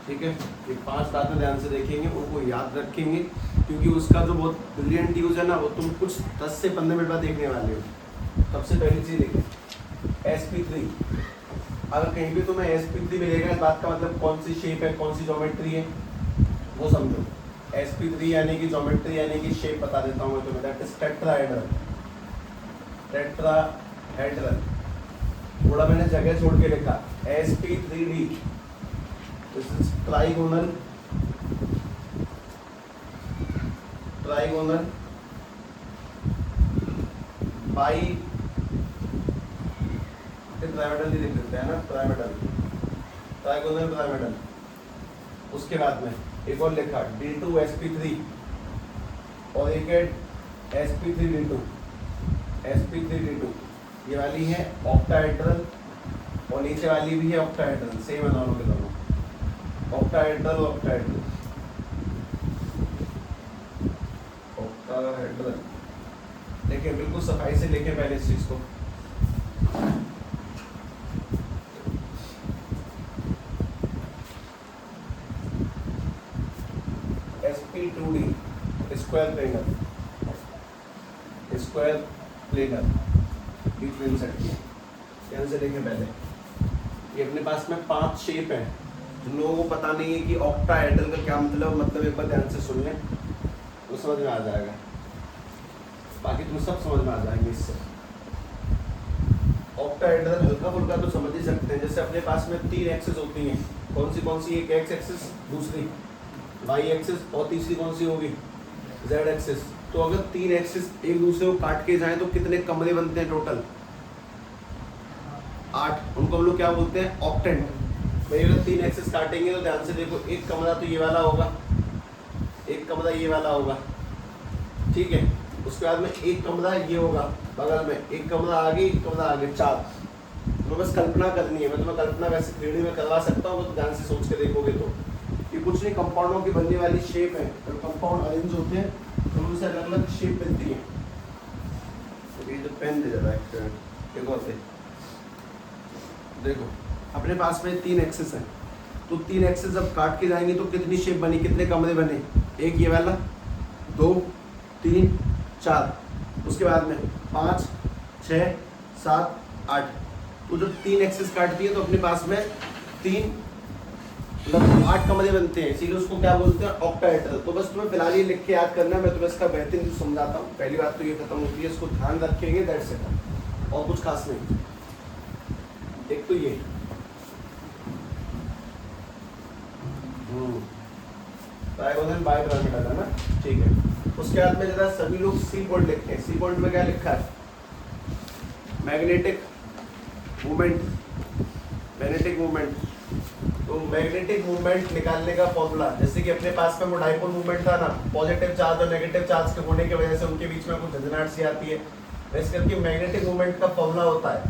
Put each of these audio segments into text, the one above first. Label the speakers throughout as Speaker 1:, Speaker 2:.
Speaker 1: ठीक है, ये 5 बातें ध्यान से देखेंगे, उनको याद रखेंगे, क्योंकि उसका जो बहुत ब्रिलियंट यूज़ है ना, वो तुम कुछ 10 से 15 मिनट बाद देखने वाले हो। सबसे पहली चीज़ देखिए sp3। अगर कहीं भी तुम्हें sp3 मिलेगा, इस बात का मतलब कौन सी शेप है, कौन सी ज्योमेट्री है, वो समझो। sp3 यानी कि ज्योमेट्री यानी कि शेप बता देता हूँ मैं तुम्हें, दैट इज टेट्राहेड्रल। टेट्राहेड्रल थोड़ा मैंने जगह छोड़ के लिखा, sp3d, this is trigonal, trigonal bipyramidal ही लिख देते हैं ना, पिरामिडल, ट्राइगोनल पिरामिडल। उसके बाद में एक और लिखा d2sp3 और एक है sp3d2, sp3d2। ये वाली है ऑक्टाहेड्रल और नीचे वाली भी है ऑक्टाहेड्रल, सेम है दोनों के दोनों, ऑक्टाहेड्रल और ऑक्टाहेड्रल, ऑक्टाहेड्रल। देखिए बिल्कुल सफाई से लिखें पहले इस चीज को। sp2d square planar, square planar बीच सेट किया, ध्यान से देखें पहले। ये अपने पास में 5 शेप हैं, जिन लोगों को पता नहीं है कि ऑक्टाहेड्रल का क्या मतलब एक बार ध्यान से सुन लें तो समझ में आ जाएगा, बाकी तुम्हें सब समझ में आ जाएंगे इससे। ऑक्टाहेड्रल हल्का फुल्का तो समझ ही सकते हैं, जैसे अपने पास में 3 एक्सिस होती हैं, कौन सी, एक एक्स एक्सिस, दूसरी वाई एक्सिस और तीसरी कौन सी होगी, जेड एक्सिस। तो अगर 3 एक्सिस एक दूसरे को काट के जाएं तो कितने कमरे बनते हैं टोटल, 8। उनको हम लोग क्या बोलते हैं, ऑक्टेंट। भाई अगर 3 एक्सिस काटेंगे तो ध्यान से देखो, एक कमरा तो ये वाला होगा, एक कमरा ये वाला होगा, ठीक है। उसके बाद में एक कमरा ये होगा बगल में, एक कमरा आगे, एक कमरा आगे, 4। तो बस कल्पना करनी है, मैं तुम्हें कल्पना वैसे 3D में करवा सकता हूँ, तो ध्यान से सोच के देखोगे तो ये कुछ नहीं, कंपाउंडों की बनने वाली शेप है। तो कंपाउंड अरेंज होते हैं तो उनसे अलग अलग शेप बनती है। तो ये जो पेन दे जा रहा है, देखो अपने पास में 3 एक्सिस है, तो 3 एक्सिस जब काट के जाएंगे तो कितनी शेप बनी, कितने कमरे बने, एक ये वाला, 2, 3, 4। उसके बाद में 5, 6, 7, 8। तो जब 3 एक्सिस काटती है तो अपने पास में 3 मतलब 8 कमरे बनते हैं, इसीलिए उसको क्या बोलते हैं, ऑक्टाहेड्रल। तो बस तुम्हें फिलहाल ये लिख के याद करना है, मैं तुम्हें इसका बेहतरीन समझाता हूँ। पहली बात तो ये खत्म होती है, इसको ध्यान रखेंगे, दैट्स इट, और कुछ खास नहीं। एक तो ये ट्राइगोनल बाइपिरामिडल है ना, ठीक है। उसके बाद में जरा सभी लोग सी बोर्ड लिखते हैं। सी बोर्ड में क्या लिखा है, मैग्नेटिक मूवमेंट, मैग्नेटिक मूवमेंट। तो मैग्नेटिक मूवमेंट निकालने का फॉर्मूला, जैसे कि अपने पास में वो डाइपोल मूवमेंट था ना, पॉजिटिव चार्ज और नेगेटिव चार्ज के होने की वजह से उनके बीच में कुछ झंझनाहट सी आती है, वैसे करके मैग्नेटिक मूवमेंट का फॉर्मूला होता है,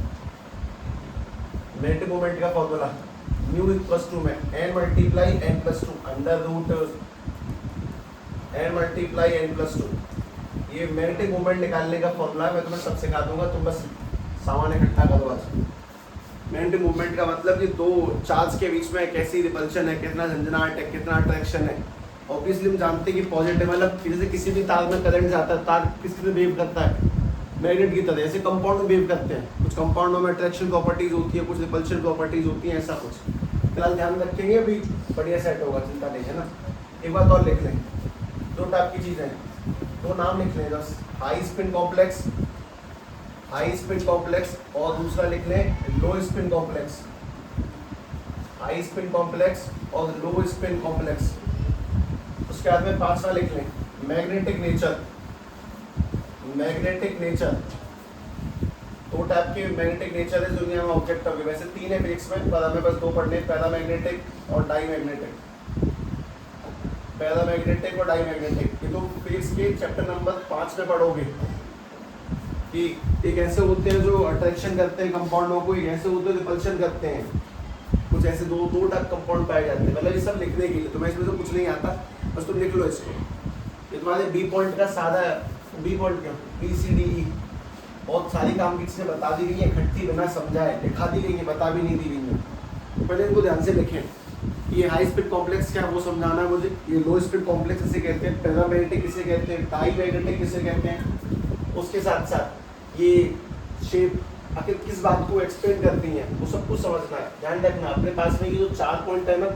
Speaker 1: मैग्नेटिक मूवमेंट का फॉर्मूला म्यू इक्वल्स टू में n multiply n plus 2 under root n multiply n plus 2। ये मैग्नेटिक मूवमेंट निकालने का फॉर्मूला है, मैं तुम्हें सब सिखा दूंगा, तुम बस सामान इकट्ठा करो आज। मैग्नेटिक मूवमेंट का मतलब कि 2 चार्ज के बीच में कैसी रिपल्शन है, कितना झंझनाहट है, कितना अट्रैक्शन है। ऑब्वियसली हम जानते हैं कि पॉजिटिव मतलब जैसे किसी भी तार में करंट जाता है, तार किस में वेव करता है, मैग्नेट की तरह, ऐसे कंपाउंड में वेव करते हैं। कुछ कंपाउंडों में अट्रैक्शन प्रॉपर्टीज होती है, कुछ रिपल्शन प्रॉपर्टीज होती हैं, ऐसा कुछ। फिलहाल ध्यान रखेंगे, अभी बढ़िया सेट होगा, चिंता नहीं है ना। एक बात और लिख लें, 2 टाइप की चीज़ें, 2 नाम लिख लें बस, high spin complex, high spin complex, और दूसरा लिख लें लो spin complex, high spin complex और लो स्पिन कॉम्प्लेक्स। उसके बाद में 5वां लिख लें magnetic nature, magnetic nature. 2 type के मैग्नेटिक नेचर है दुनिया में ऑब्जेक्ट होंगे, वैसे 3 है फिजिक्स में, पर हमें बस 2 पढ़ने, पैरामैग्नेटिक और डाईमैग्नेटिक, पैरामैग्नेटिक और डाईमैग्नेटिक। ये तो फिजिक्स के चैप्टर नंबर 5 में पढ़ोगे कि एक ऐसे होते हैं जो अट्रैक्शन करते हैं कंपाउंडों को, एक ऐसे होते हैं रिपल्शन करते हैं, कुछ ऐसे 2 टाइप कंपाउंड पाए जाते हैं। मतलब ये सब लिखने के लिए, तुम्हें इसमें तो कुछ नहीं आता, बस तुम लिख लो इसको। ये तुम्हारे बी पॉइंट का सादा, बी पॉइंट क्यों, BCDE बहुत सारी काम की चीज़ें बता दी गई हैं, इकट्ठी बिना समझाए लिखा दी गई है, बता भी नहीं दी गई है। तो पहले इनको ध्यान से लिखें ये हाई स्पीड कॉम्प्लेक्स क्या है वो समझाना है मुझे। ये लो स्पीड कॉम्प्लेक्स किसे कहते हैं, पैरामैग्नेटिक किसे कहते हैं, डाईमैग्नेटिक किसे कहते हैं। उसके साथ साथ ये शेप आखिर किस बात को एक्सप्लेन करती हैं वो सब कुछ समझना है। ध्यान रखना अपने पास में ये जो 4 पॉइंट है ना,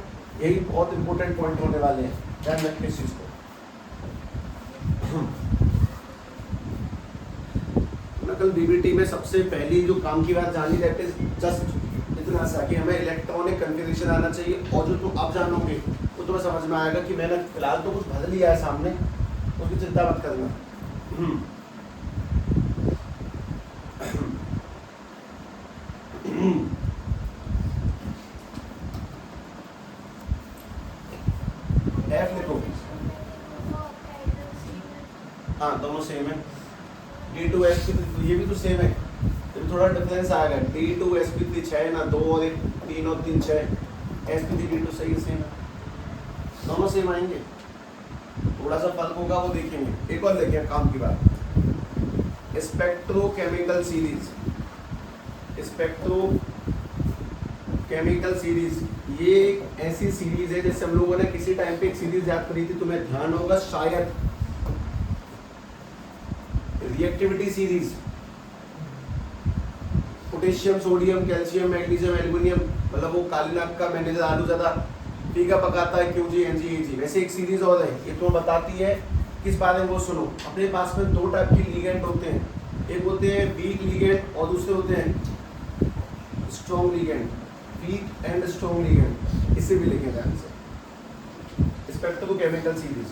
Speaker 1: यही बहुत इंपॉर्टेंट पॉइंट होने वाले हैं, ध्यान रखिए इस चीज को। कल डीबीटी में सबसे पहली जो काम की बात जानी रहती है जस्ट इतना सा कि हमें इलेक्ट्रॉनिक कन्फिगरेशन आना चाहिए, और जो तुम अब जानोगे वो तुम्हें समझ में आएगा कि मैंने फिलहाल तो कुछ भर लिया है सामने, उसकी चिंता मत करना। एफ लिखो, हाँ दोनों सेम है। D2sp3 ये भी तो सेम है, तो थोड़ा डिफरेंस आएगा। D2sp3 6 ना 2 और 1 3 और 3 6, sp3 D2 सही सेम है, दोनों सेम आएंगे। थोड़ा सा फर्क होगा वो देखेंगे। एक और देखिए काम की बात, स्पेक्ट्रोकेमिकल सीरीज, स्पेक्ट्रोकेमिकल सीरीज ये एक ऐसी सीरीज है जैसे हम लोगों ने किसी टाइम पे एक सीरीज याद करी थी, तुम्हें ध्यान होगा शायद, reactivity series. Potassium, sodium, calcium, magnesium, aluminium, मतलब वो काली नाग का मैनेजर आलू ज्यादा फीका पकाता है, क्यों जी एनजी जी। वैसे एक सीरीज और है, ये तुम्हें बताती है किस बारे में वो सुनो। अपने पास में 2 टाइप के लिगेंड होते हैं, एक होते हैं वीक लिगेंड और दूसरे होते हैं strong ligand. Weak and strong ligand, इसे भी लिखें ध्यान से। स्पेक्ट्रोकेमिकल सीरीज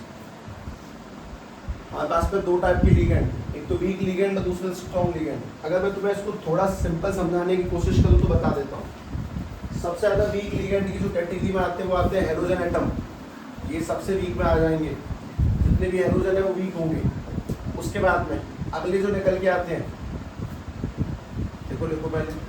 Speaker 1: हमारे पास में 2 टाइप की लिगेंड, एक तो वीक लिगेंड और दूसरा स्ट्रॉन्ग लिगेंड। अगर मैं तुम्हें इसको थोड़ा सिंपल समझाने की कोशिश करूँ तो बता देता हूँ। सबसे ज़्यादा वीक लिगेंड की जो कैटेगरी में आते हैं वो आते हैं हैलोजन एटम, ये सबसे वीक में आ जाएंगे, जितने भी हैलोजन है वो वीक होंगे। उसके बाद में अगले जो निकल के आते हैं, देखो लिखो पहले,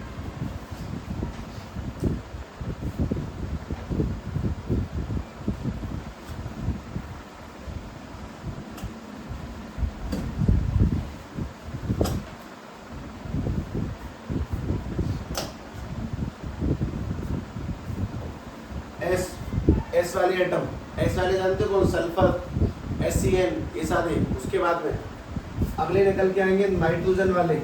Speaker 1: एस वाले एटम, एस वाले जानते हो कौन, सल्फर, SCN, ये सारे। उसके बाद में अगले निकल के आएंगे नाइट्रोजन वाले,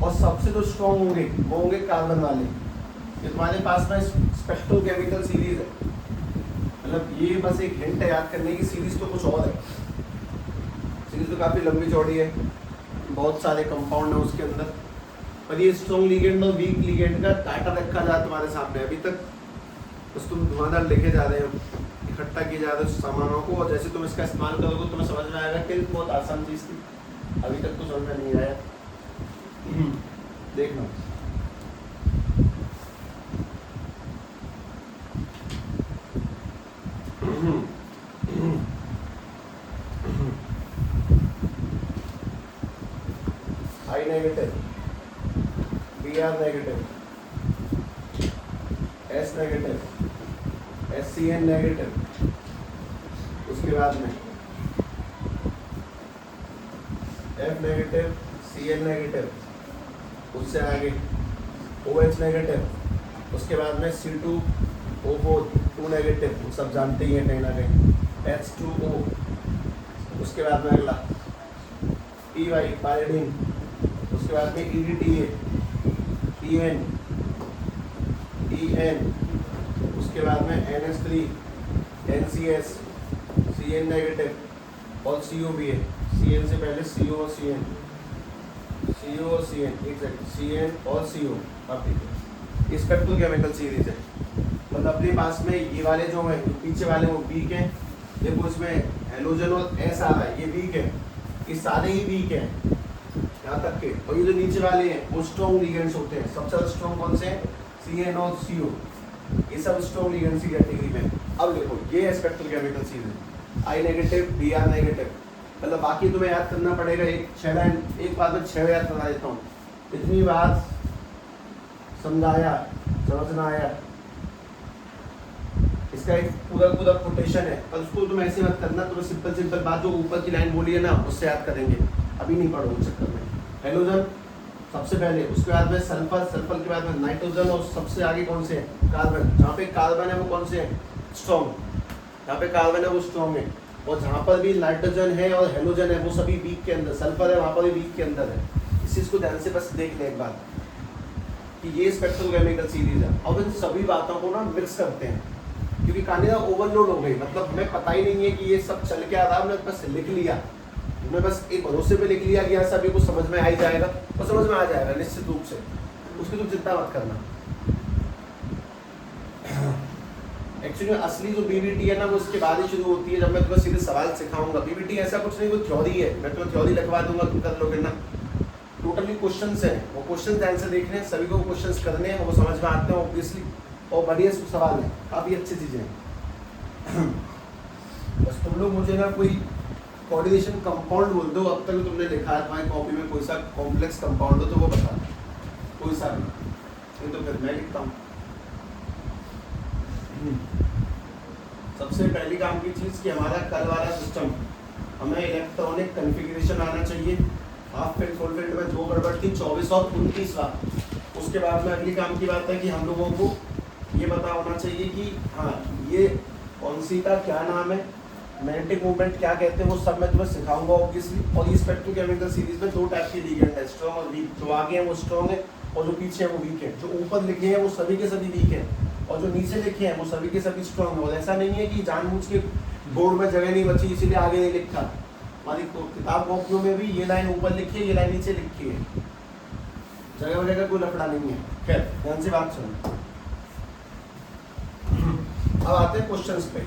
Speaker 1: और सबसे जो स्ट्रॉन्ग होंगे वो होंगे कार्बन वाले। ये तुम्हारे पास में स्पेक्ट्रोकेमिकल सीरीज है, मतलब ये बस एक हिंट है याद करने की, सीरीज तो कुछ और है। सीरीज तो काफ़ी लंबी चौड़ी है, बहुत सारे कंपाउंड है उसके अंदर, पर ये स्ट्रॉन्ग लिगेंड और वीक लिगेंड का डाटा रखा जाए तुम्हारे सामने। अभी तक बस तुम धुआंधार लिखे जा रहे हो, इकट्ठा किए जा रहे हो सामानों को, और जैसे तुम इसका इस्तेमाल करोगे तुम्हें समझ में आएगा कि बहुत आसान चीज़ थी, अभी तक तो समझ में नहीं आया। देखना I negative, Br negative, S negative, SCN negative, उसके बाद में F नेगेटिव, Cl नेगेटिव, उससे आगे OH नेगेटिव, उसके बाद में C2O4 2 नेगेटिव, वो सब जानते ही हैं कहीं ना कहीं, H2O, उसके बाद में अगला PY पायरिडीन, उसके बाद में EDTA, EN, EN, उसके बाद में NH3, NCS, CN नेगेटिव और CO भी है। CN से पहले CO और CN, CO और CN, एक सेकंड, CN और CO। अब देखिए ये स्पेक्ट्रोकेमिकल सीरीज है, मतलब अपने पास में ये वाले जो है पीछे वाले वो वीक हैं, देखो इसमें हेलोजन और S आ रहा है, ये वीक है, ये सारे ही वीक हैं यहाँ तक के, और ये जो नीचे वाले हैं वो स्ट्रॉन्ग लिगेंड्स होते हैं। सबसे ज़्यादा स्ट्रॉन्ग कौन से हैं, CN और CO, ये सब स्ट्रॉन्ग लिगेंड्स की कैटेगरी में। अब देखो ये spectrochemical series, I negative, Br negative, मतलब बाकी तुम्हें याद करना पड़ेगा। एक 6 लाइन एक बार में 6 याद करा देता हूँ, इतनी बात समझाया, समझ ना आया, इसका एक पूरा पूरा कोटेशन है, पर उसको तुम ऐसे मत करना, तुम्हें सिंपल बात जो ऊपर की लाइन बोली है ना उससे याद करेंगे, अभी नहीं पढ़ो उस चक्कर में। हेलोजन सबसे पहले, उसके बाद में सल्फर, सल्फर के बाद में नाइट्रोजन, और सबसे आगे कौन से है, कार्बन। जहाँ पे कार्बन है वो कौन से है, स्ट्रॉन्ग। जहाँ पे कार्बन है वो स्ट्रॉन्ग है, और जहाँ पर भी नाइट्रोजन है और हेलोजन है वो सभी वीक के अंदर, सल्फर है वहाँ पर भी वीक के अंदर है। इस चीज़ को ध्यान से बस देख ले एक बार कि ये स्पेक्ट्रोकेमिकल सीरीज है। अब इन सभी बातों को ना मिक्स करते हैं, क्योंकि कहानी ना ओवरलोड हो गई, मतलब हमें पता ही नहीं है कि ये सब चल क्या रहा, हमने बस लिख लिया, हमने बस एक भरोसे पे लिख लिया कि यहाँ सभी को समझ में आ ही जाएगा, और समझ में आ जाएगा निश्चित रूप से, उसकी तुम चिंता मत करना। एक्चुअली असली जो बीबीटी है ना वो उसके बाद ही शुरू होती है, जब मैं तुम्हें सीधे सवाल सिखाऊंगा। बीबीटी ऐसा कुछ नहीं, वो थ्योरी है, मैं तुम्हें थ्योरी लिखवा दूंगा, तुम कर लोगे ना। टोटली क्वेश्चंस हैं, वो क्वेश्चंस ध्यान से देखने हैं, सभी को क्वेश्चंस करने हैं, वो समझ में आते हैं ऑब्वियसली, और बढ़िया सवाल है, काफ़ी अच्छी चीज़ें हैं। बस तुम लोग मुझे ना कोई कोऑर्डिनेशन कंपाउंड बोल दो, अब तक तुमने लिखा है तुम्हारी कॉपी में कोई सा कॉम्प्लेक्स कंपाउंड हो तो वो बता, कोई सा भी, नहीं तो फिर मैं लिखता हूँ। सबसे पहली काम की चीज़ कि हमारा कल वाला सिस्टम, हमें इलेक्ट्रॉनिक कन्फिग्रेशन आना चाहिए। हाफ फिल्ड फुल फिल्ड में 2 गड़बड़ थी, 24 और 29वां। उसके बाद में अगली काम की बात है कि हम लोगों को ये पता होना चाहिए कि हाँ ये कौन सी का क्या नाम है, मैग्नेटिक मूवमेंट क्या कहते हैं, वो सब मैं तुम्हें सिखाऊंगा ऑब्वियसली। और ये स्पेक्ट्रोकेमिकल सीरीज में 2 टाइप के लिगेंड है, स्ट्रॉन्ग और वीक। जो आगे हैं वो स्ट्रॉन्ग है और जो पीछे है वो वीक है। जो ऊपर लिखे हैं वो सभी के सभी वीक है, और जो नीचे लिखे हैं वो सभी के सभी स्ट्रॉन्ग है। और ऐसा नहीं है कि जानबूझ के बोर्ड में जगह नहीं बची इसीलिए आगे नहीं लिखा। हमारी किताब कॉपियों में भी ये लाइन ऊपर लिखी है, ये लाइन नीचे लिखी है, जगह वगैरह का कोई लफड़ा नहीं है। खैर ध्यान से बात सुनो। अब आते हैं क्वेश्चंस पे,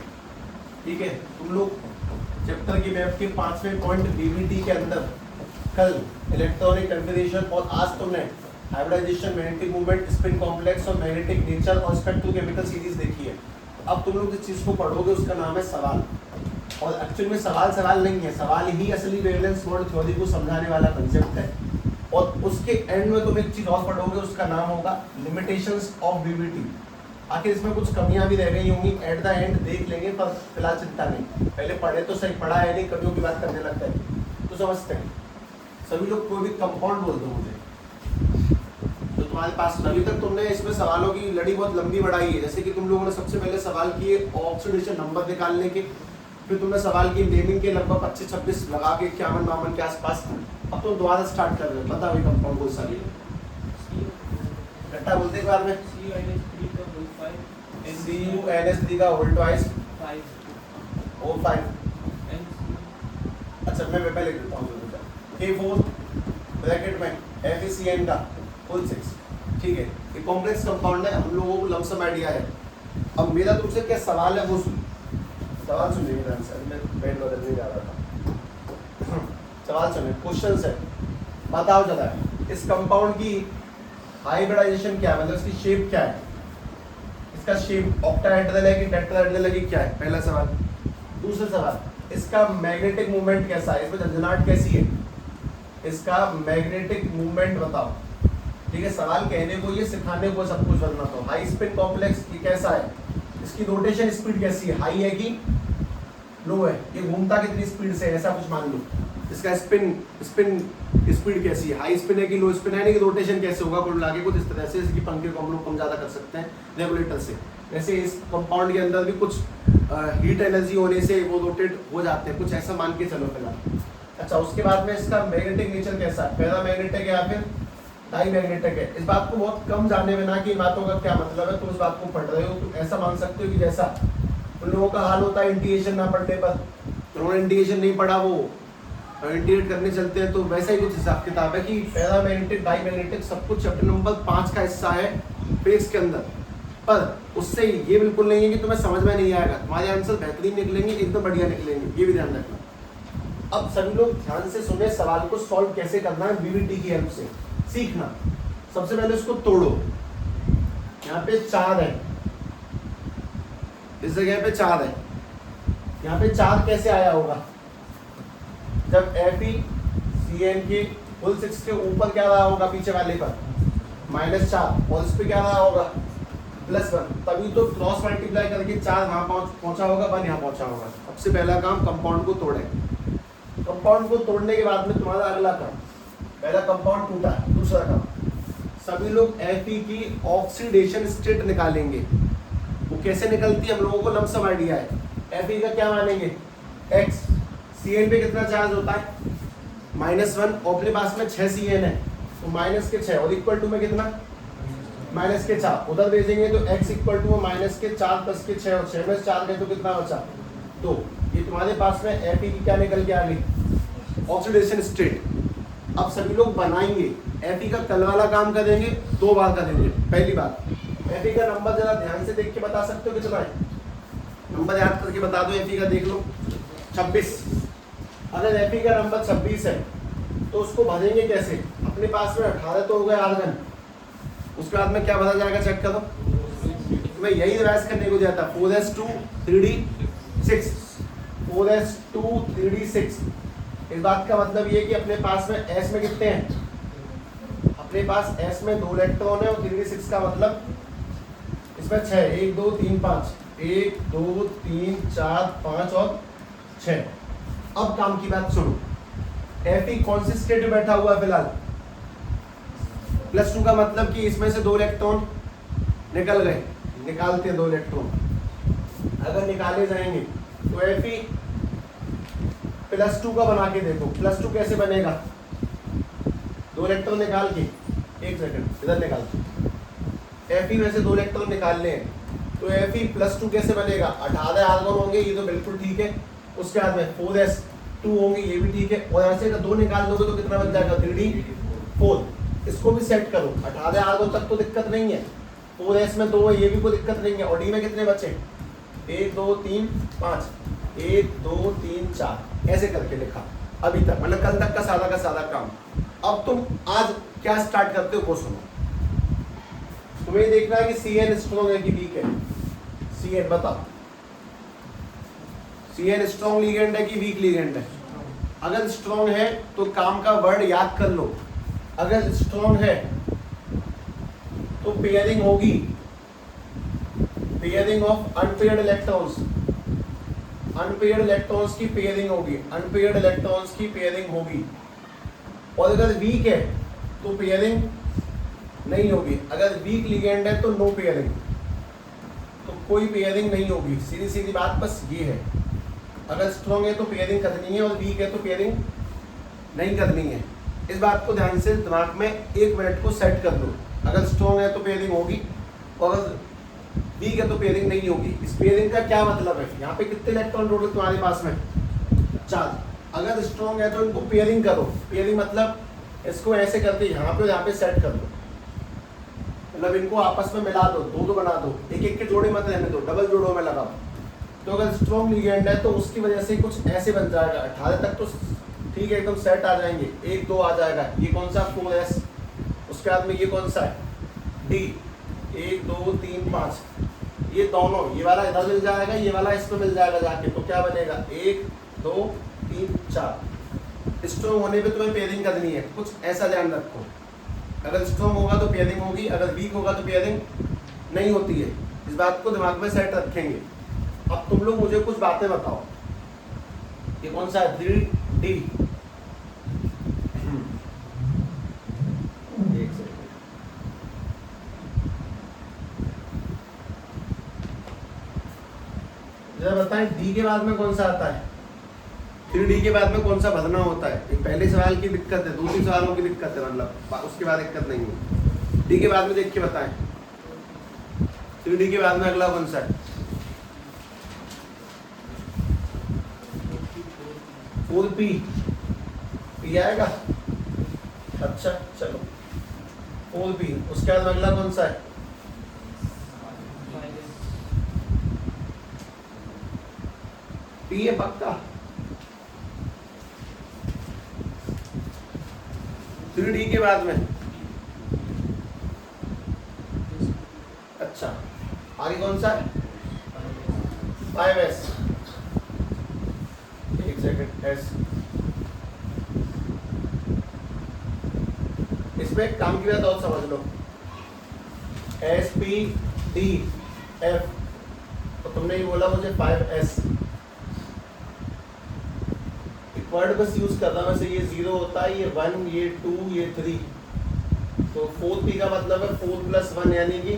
Speaker 1: ठीक है। तुम लोग चैप्टर की मैप के 5वें पॉइंट बीबीटी के अंदर कल इलेक्ट्रॉनिक कन्फिगरेशन, और आज तुमने hybridisation, magnetic movement, spin complex और मैग्नेटिक नेचर और स्पेक्ट्रोकेमिकल सीरीज देखी है। अब तुम लोग जिस चीज़ को पढ़ोगे उसका नाम है सवाल, और एक्चुअली में सवाल नहीं है, सवाल ही असली वेवलेंथ मोड थ्योरी को समझाने वाला कंसेप्ट है। और उसके एंड में तुम एक चीज़ और पढ़ोगे, उसका नाम होगा लिमिटेशंस ऑफ बीबीटी। आखिर इसमें कुछ कमियां भी रह गई होंगी, एट द एंड देख लेंगे, पर फिलहाल चिंता नहीं। पहले पढ़े तो सही, पढ़ा है नहीं, कमियों की बात करने लगता है तो समझते हैं। सभी लोग कोई भी कंपाउंड बोल दो मुझे तो तुम्हारे पास, अभी तक तुमने इसमें सवालों की लड़ी बहुत लंबी बढ़ाई है। जैसे कि तुम लोगों ने सबसे पहले सवाल किए ऑक्सीडेशन नंबर निकालने के, फिर तुमने सवाल किए नेमिंग के लगभग 25-26 लगा के 51-52 के आसपास। अब तुम दोबारा स्टार्ट कर रहे हो, बता भाई कंपाउंड कौन सा लिया, घट्टा बोलते एक बार में। CuNH3 का होल ट्वाइस 5। अच्छा मैं पहले लिखता हूँ K4 ब्रैकेट में FeCN का होल 6, ठीक है। ये कॉम्प्लेक्स कंपाउंड है, हम लोगों को लमसम आइडिया है। अब मेरा तुमसे क्या सवाल है वो सुन, सवाल सुनिए मेरा आंसर, मैं पेन बदलने जा रहा था। सवाल सुनिए, क्वेश्चन है, बताओ जरा इस कंपाउंड की हाइब्रिडाइजेशन क्या है, मतलब इसकी शेप क्या है, इसका शेप ऑक्टाहेड्रल है कि टेट्राहेड्रल है कि क्या है, पहला सवाल। दूसरा सवाल, इसका मैग्नेटिक मूवमेंट कैसा है, इसमें झंझनाहट कैसी है, इसका मैग्नेटिक मूवमेंट बताओ, ठीक है। सवाल कहने को ये, सिखाने को सब कुछ बनना। तो हाई स्पिन कॉम्प्लेक्स ये कैसा है, इसकी रोटेशन स्पीड कैसी है, हाई है कि लो है, ये घूमता कितनी स्पीड से, ऐसा कुछ मान लो। इसका स्पिन स्पीड कैसी है, हाई स्पिन है कि लो स्पिन है, नहीं कि रोटेशन कैसे होगा, कुल लाके कुछ इस तरह से, इसकी पंखे को हम लोग कम ज़्यादा कर सकते हैं रेगुलेटर से। वैसे इस कंपाउंड के अंदर भी कुछ हीट एनर्जी होने से वो रोटेट हो जाते हैं, कुछ ऐसा मान के चलो फिलहाल। अच्छा उसके बाद में इसका मैग्नेटिक नेचर कैसा है, पैरामैग्नेटिक है या फिर डाईमैग्नेटिक है। इस बात को बहुत कम जानने में ना कि इन बातों का क्या मतलब है, तो इस बात को पढ़ रहे हो तो ऐसा मान सकते हो कि जैसा उन लोगों का हाल होता है इंटीग्रेशन ना पढ़ने पर, उन्होंने इंटीग्रेशन नहीं पढ़ा, वो इंटीग्रेट करने चलते हैं, तो वैसा ही कुछ हिसाब किताब है कि पैरामैग्नेटिक डाईमैग्नेटिक सब कुछ चैप्टर नंबर 5 का हिस्सा है फिजिक्स के अंदर। पर उससे ये बिल्कुल नहीं है कि तुम्हें समझ में नहीं आएगा, तुम्हारे आंसर बेहतरीन निकलेंगे, एकदम बढ़िया निकलेंगे, ये भी ध्यान रखना। अब सभी लोग ध्यान से सुने, सवाल को सॉल्व कैसे करना है बीबीटी की हेल्प से सीखना। सबसे पहले इसको तोड़ो, यहाँ पे 4 है, इस जगह पे 4 है, यहाँ पे 4 कैसे आया होगा, जब FeCN के होल 6 के ऊपर क्या रहा होगा, पीछे वाले पर -4 और इस पे क्या रहा होगा +1, तभी तो क्रॉस मल्टीप्लाई करके 4 वहाँ पहुँचा होगा, 1 यहाँ पहुँचा होगा। सबसे पहला काम कंपाउंड को तोड़े। कंपाउंड को तोड़ने के बाद में तुम्हारा अगला काम पहला कंपाउंड टूटा। दूसरा काम, सभी लोग Fe की ऑक्सीडेशन स्टेट निकालेंगे। वो कैसे निकलती है हम लोगों को लमसम आइडिया है। Fe का क्या मानेंगे x, Cn पे कितना चार्ज होता है -1, और अपने पास में 6 Cn है तो -6 और इक्वल टू में कितना -4, उधर भेजेंगे तो x इक्वल टू -4 + 6 और 6 में 4 गए तो कितना बचा 2। ये तुम्हारे पास में Fe की क्या निकल के आ गई ऑक्सीडेशन स्टेट। अब सभी लोग बनाएंगे। Fe का कल वाला काम करेंगे, 2 बार करेंगे। पहली बात, Fe का नंबर जरा ध्यान से देख के बता सकते हो कितना है, नंबर याद करके बता दो। Fe का देख लो 26। अगर Fe का नंबर 26 है तो उसको भरेंगे कैसे, अपने पास में 18 तो हो गए आर्गन, उसके बाद में क्या भरा जाएगा चेक करो। मैं यही रिवाइज करने को दिया था, 4s2 3d6, 4s2 3d6। इस बात का मतलब ये कि अपने पास में s में कितने हैं, अपने पास s में 2 इलेक्ट्रॉन है और 3d6 का मतलब इसमें 6, 1 2 3 5, 1 2 3 4 5 और 6। अब काम की बात सुनो, Fe कौन सी स्टेट में बैठा हुआ है फिलहाल +2 का मतलब कि इसमें से 2 इलेक्ट्रॉन निकल गए, निकालते हैं 2 इलेक्ट्रॉन। अगर निकाले जाएंगे तो Fe +2 का बना के देखो, +2 कैसे बनेगा, 2 इलेक्ट्रॉन निकाल के, एक सेकंड इधर निकाल, Fe में से 2 इलेक्ट्रॉन निकालने हैं तो Fe +2 कैसे बनेगा, 18 आर्गन होंगे, ये तो बिल्कुल ठीक है। उसके बाद में 4s2 होंगे, ये भी ठीक है। और ऐसे अगर 2 निकाल दोगे तो कितना बच जाएगा 3d4। इसको भी सेट करो, 18 आर्गन तक तो दिक्कत नहीं है, 4s में 2 है, ये भी कोई दिक्कत नहीं है। और डी में कितने बचे, 1 2 3 5, 1 2 3 4, ऐसे करके लिखा अभी तक, मतलब कल तक का सादा काम। अब तुम आज क्या स्टार्ट करते हो वो सुनो। तुम्हें देखना है कि Cn स्ट्रॉन्ग है कि वीक है। Cn बताओ, Cn स्ट्रॉन्ग लिगेंड है कि वीक लिगेंड है। अगर स्ट्रॉन्ग है तो काम का वर्ड याद कर लो, अगर स्ट्रॉन्ग है तो पेयरिंग होगी, pairing of unpaired electrons, unpaired electrons की पेयरिंग होगी, अनपेयर्ड इलेक्ट्रॉन्स की पेयरिंग होगी। और अगर वीक है तो पेयरिंग नहीं होगी। अगर वीक लिगेंड है तो नो पेयरिंग, तो कोई पेयरिंग नहीं होगी। सीधी सीधी बात बस ये है, अगर स्ट्रॉन्ग है तो पेयरिंग करनी है और वीक है तो पेयरिंग नहीं करनी है। इस बात को ध्यान से दिमाग में 1 मिनट को सेट कर लो। अगर स्ट्रॉन्ग है तो पेयरिंग होगी और अगर वीक है तो पेयरिंग नहीं होगी। इस पेयरिंग का क्या मतलब है, यहाँ पे कितने इलेक्ट्रॉन टोटल तुम्हारे पास में 4। अगर स्ट्रॉन्ग है तो इनको पेयरिंग करो। पेयरिंग मतलब इसको ऐसे करके यहाँ पे सेट कर दो, मतलब इनको आपस में मिला दो, 2 बना दो, एक के जोड़े मत रहने दो, डबल जोड़ों में लगाओ। तो अगर स्ट्रॉन्ग लिगेंड है तो उसकी वजह से कुछ ऐसे बन जाएगा। 18 तक तो ठीक है, एकदम सेट आ जाएंगे, 1 2 आ जाएगा। ये कौन सा 4s, उसके बाद में ये कौन सा है D, 1 2 3 5, ये दोनों, ये वाला इधर मिल जाएगा, ये वाला इस पे मिल जाएगा जाके, तो क्या बनेगा 1 2 3 4। स्ट्रॉन्ग होने पे तुम्हें पेयरिंग करनी है, कुछ ऐसा ध्यान रखो। अगर स्ट्रॉन्ग होगा तो पेयरिंग होगी, अगर वीक होगा तो पेयरिंग नहीं होती है। इस बात को दिमाग में सेट रखेंगे। अब तुम लोग मुझे कुछ बातें बताओ, ये कौन सा है 3D, एक सेकंड, जरा बताएं D के बाद में कौन सा आता है, 3D के बाद में कौन सा भरना होता है। ये पहले सवाल की दिक्कत है, दूसरे सवालों की दिक्कत है, मतलब उसके बाद दिक्कत नहीं है। D के बाद में देख के बताएं, 3D के बाद में अगला कौन सा है 4P, P आएगा। अच्छा चलो 4P, उसके बाद अगला कौन सा है P है पक्का। 3D के बाद में अच्छा आगे कौन सा है 5S, एक सेकंड S। इसमें एक काम की बात और समझ लो, SPDF, तो तुमने ये बोला मुझे 5S वर्ड बस यूज कर रहा हूँ, वैसे ये 0 होता है, ये 1, ये 2, ये 3, तो 4p का मतलब है 4 + 1 यानी कि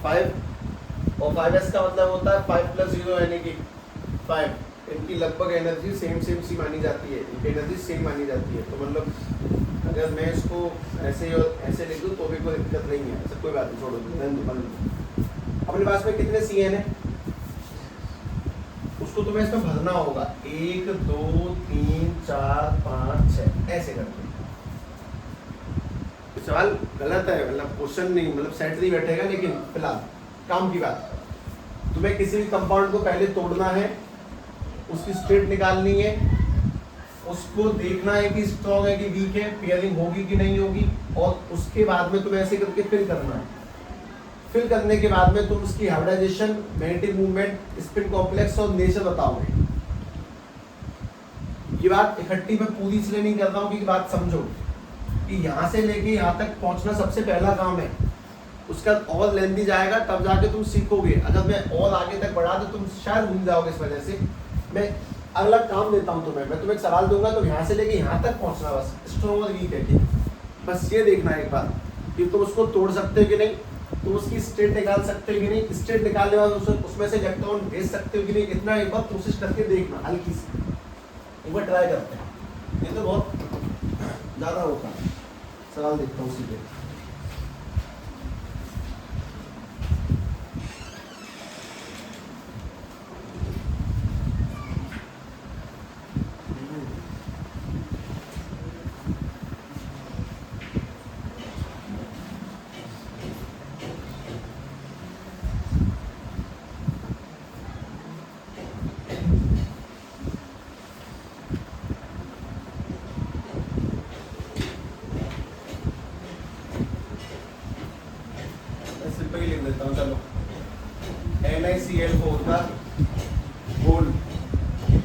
Speaker 1: 5, और 5s का मतलब होता है 5 + 0 यानी कि 5। इनकी लगभग एनर्जी सेम सी मानी जाती है, इनकी एनर्जी सेम मानी जाती है, तो मतलब अगर मैं इसको ऐसे और ऐसे लिख दूँ तो भी कोई दिक्कत नहीं है, ऐसा कोई बात नहीं, छोड़ो अपने पास में कितने CN है उसको तुम्हें इसमें भरना होगा, 1 2 3 4 5 6 ऐसे करके। तो सवाल गलत है, मतलब क्वेश्चन नहीं, मतलब सेट नहीं बैठेगा, लेकिन फिलहाल काम की बात, तुम्हें किसी भी कंपाउंड को पहले तोड़ना है, उसकी स्टेट निकालनी है, उसको देखना है कि स्ट्रॉन्ग है कि वीक है, पेयरिंग होगी कि नहीं होगी, और उसके बाद में तुम्हें ऐसे करके फिल करना है। फिल करने के बाद में तुम उसकी hybridisation, magnetic movement, spin complex और नेचर बताओगे। ये बात इकट्ठी मैं पूरी इसलिए नहीं कर रहा हूँ कि बात समझो कि यहाँ से लेके यहाँ तक पहुँचना सबसे पहला काम है, उसका और लेंथी जाएगा तब जाके तुम सीखोगे। अगर मैं और आगे तक बढ़ा तो तुम शायद भूल जाओगे। इस वजह से मैं अगला काम देता हूँ तुम्हें, मैं तुम्हें एक सवाल दूंगा, तो यहाँ से लेके यहाँ तक पहुँचना, बस स्ट्रॉन्ग और वीक है कि बस ये देखना है एक बार कि तुम उसको तोड़ सकते हो कि नहीं, तुम उसकी स्टेट निकाल सकते हो कि नहीं, स्टेट निकालने के बाद उसमें से इलेक्ट्रॉन भेज सकते हो कि नहीं, इतना एक बार कोशिश करके देखना, हल्की सी एक बार ट्राई करते हैं। ये तो बहुत ज़्यादा होता है, सवाल देखता हूँ सीधे। सिंपल ही लिख देता हूँ, चलो NiCl4 का गोल्ड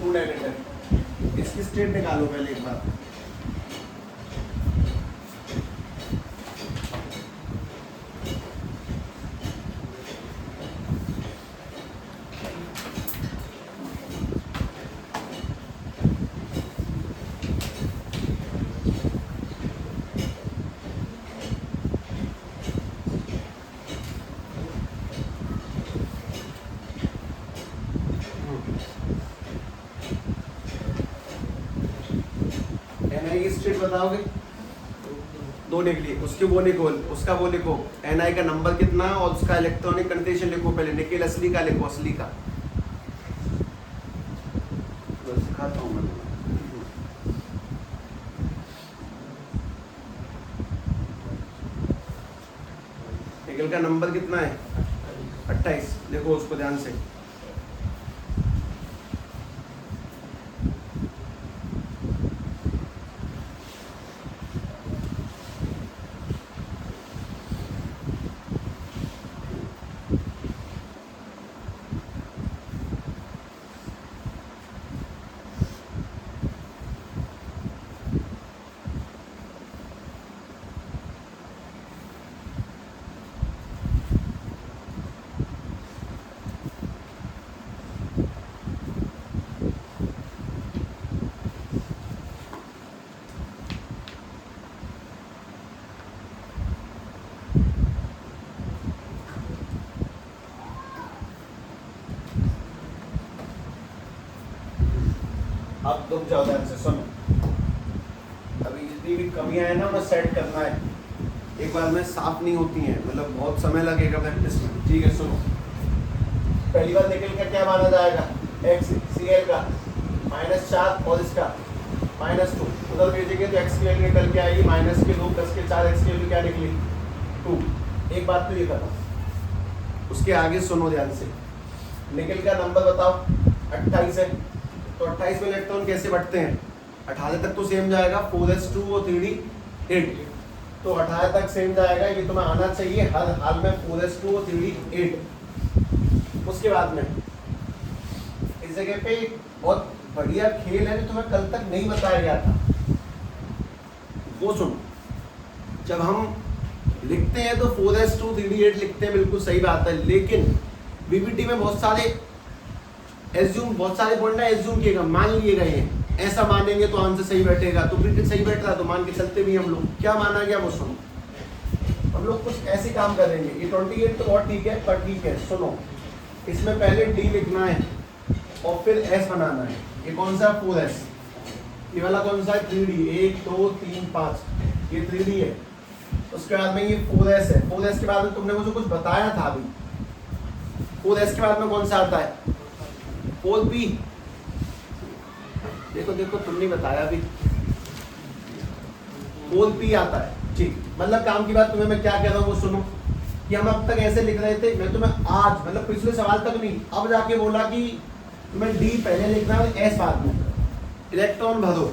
Speaker 1: 2 नेगेटिव, इसकी स्टेट निकालो पहले एक बार। Ni की स्टेट बताओगे, 2 निकली, उसके वो लिखो, उसका वो लिखो, Ni का नंबर कितना और उसका इलेक्ट्रॉनिक कंडीशन लिखो पहले, निकेल असली का लिखो, असली का सिखाता हूँ मैं। निकेल का नंबर कितना है, 28, देखो उसको ध्यान से। अब तुम जाओ ध्यान से सुनो, अभी जितनी भी कमियां हैं ना उन्हें सेट करना है, एक बार में साफ नहीं होती हैं, मतलब बहुत समय लगेगा प्रैक्टिस में। ठीक है सुनो, पहली बार निकल कर क्या माना जाएगा, XCl का -4 और इसका -2, उधर भेजेंगे तो x की वैल्यू निकल के आएगी -2 10 के 4, x की वैल्यू क्या निकली 2। एक बात तो ये करना, उसके आगे सुनो ध्यान से, निकल का नंबर बताओ 28 है, तो 28 में इलेक्ट्रॉन कैसे बढ़ते हैं, 18 तक तो सेम जाएगा, 4s2 और 3d 8, तो 18 तक सेम जाएगा, ये तुम्हें आना चाहिए हर हाल में 4s2 और 3d 8। उसके बाद में इस जगह पे बहुत बढ़िया खेल है जो तुम्हें कल तक नहीं बताया गया था, वो सुनो। जब हम लिखते हैं तो 4s2 3d 8 लिखते हैं, बिल्कुल सही बात है, लेकिन बीबीटी में बहुत सारे एज्यूम, बहुत सारे पॉइंट ना एज्यूम किएगा, मान लिए गए हैं, ऐसा मानेंगे तो आंसर सही बैठेगा, तो प्रीडिक्ट सही बैठ रहा तो मान के चलते भी हम लोग, क्या माना गया वो सुनो। हम लोग कुछ ऐसे काम करेंगे, ये 28 तो बहुत ठीक है, पर ठीक है सुनो, इसमें पहले डी लिखना है और फिर एस बनाना है। ये कौन सा 4s, ये वाला कौन सा है 3D, 1 2 3 5, ये 3D है। उसके बाद में ये 4s है, 4s के बाद में तुमने मुझे कुछ बताया था अभी, 4s के बाद में कौन सा आता है 4p, देखो देखो तुम नहीं बताया अभी, 4p आता है। ठीक, मतलब काम की बात तुम्हें मैं क्या कह रहा हूँ वो सुनो, कि हम अब तक ऐसे लिख रहे थे, मैं तुम्हें आज मतलब पिछले सवाल तक नहीं, अब जाके बोला कि तुम्हें डी पहले लिखना है एस बाद में, इलेक्ट्रॉन भरो।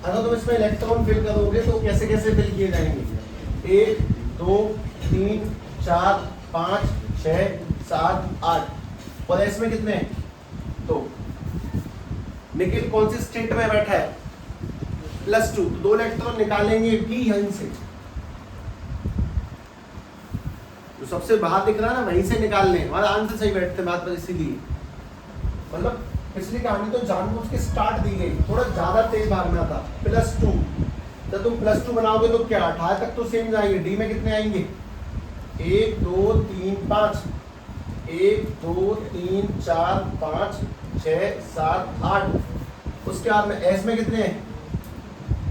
Speaker 1: अगर तुम इसमें इलेक्ट्रॉन फिल करोगे तो कैसे कैसे फिल किए जाएंगे, 1 2 3 4 5 6 7 8, और एस में कितने हैं, तो निकिल कौन सी स्टेट में बैठा है +2, तो 2 इलेक्ट्रॉन निकालेंगे भी यहीं से, तो सबसे बाहर दिख रहा है ना वहीं से निकाल लें, हमारा आंसर सही बैठते बात पर, इसीलिए मतलब पिछली कहानी तो जानबूझ के स्टार्ट दी गई, थोड़ा ज्यादा तेज भागना था। +2, जब तुम +2 बनाओगे तो क्या 18 तक तो सेम जाएंगे, डी में कितने आएंगे 1 2 3 5, 1 2 3 4 5 6 7 8, उसके बाद में एस में कितने हैं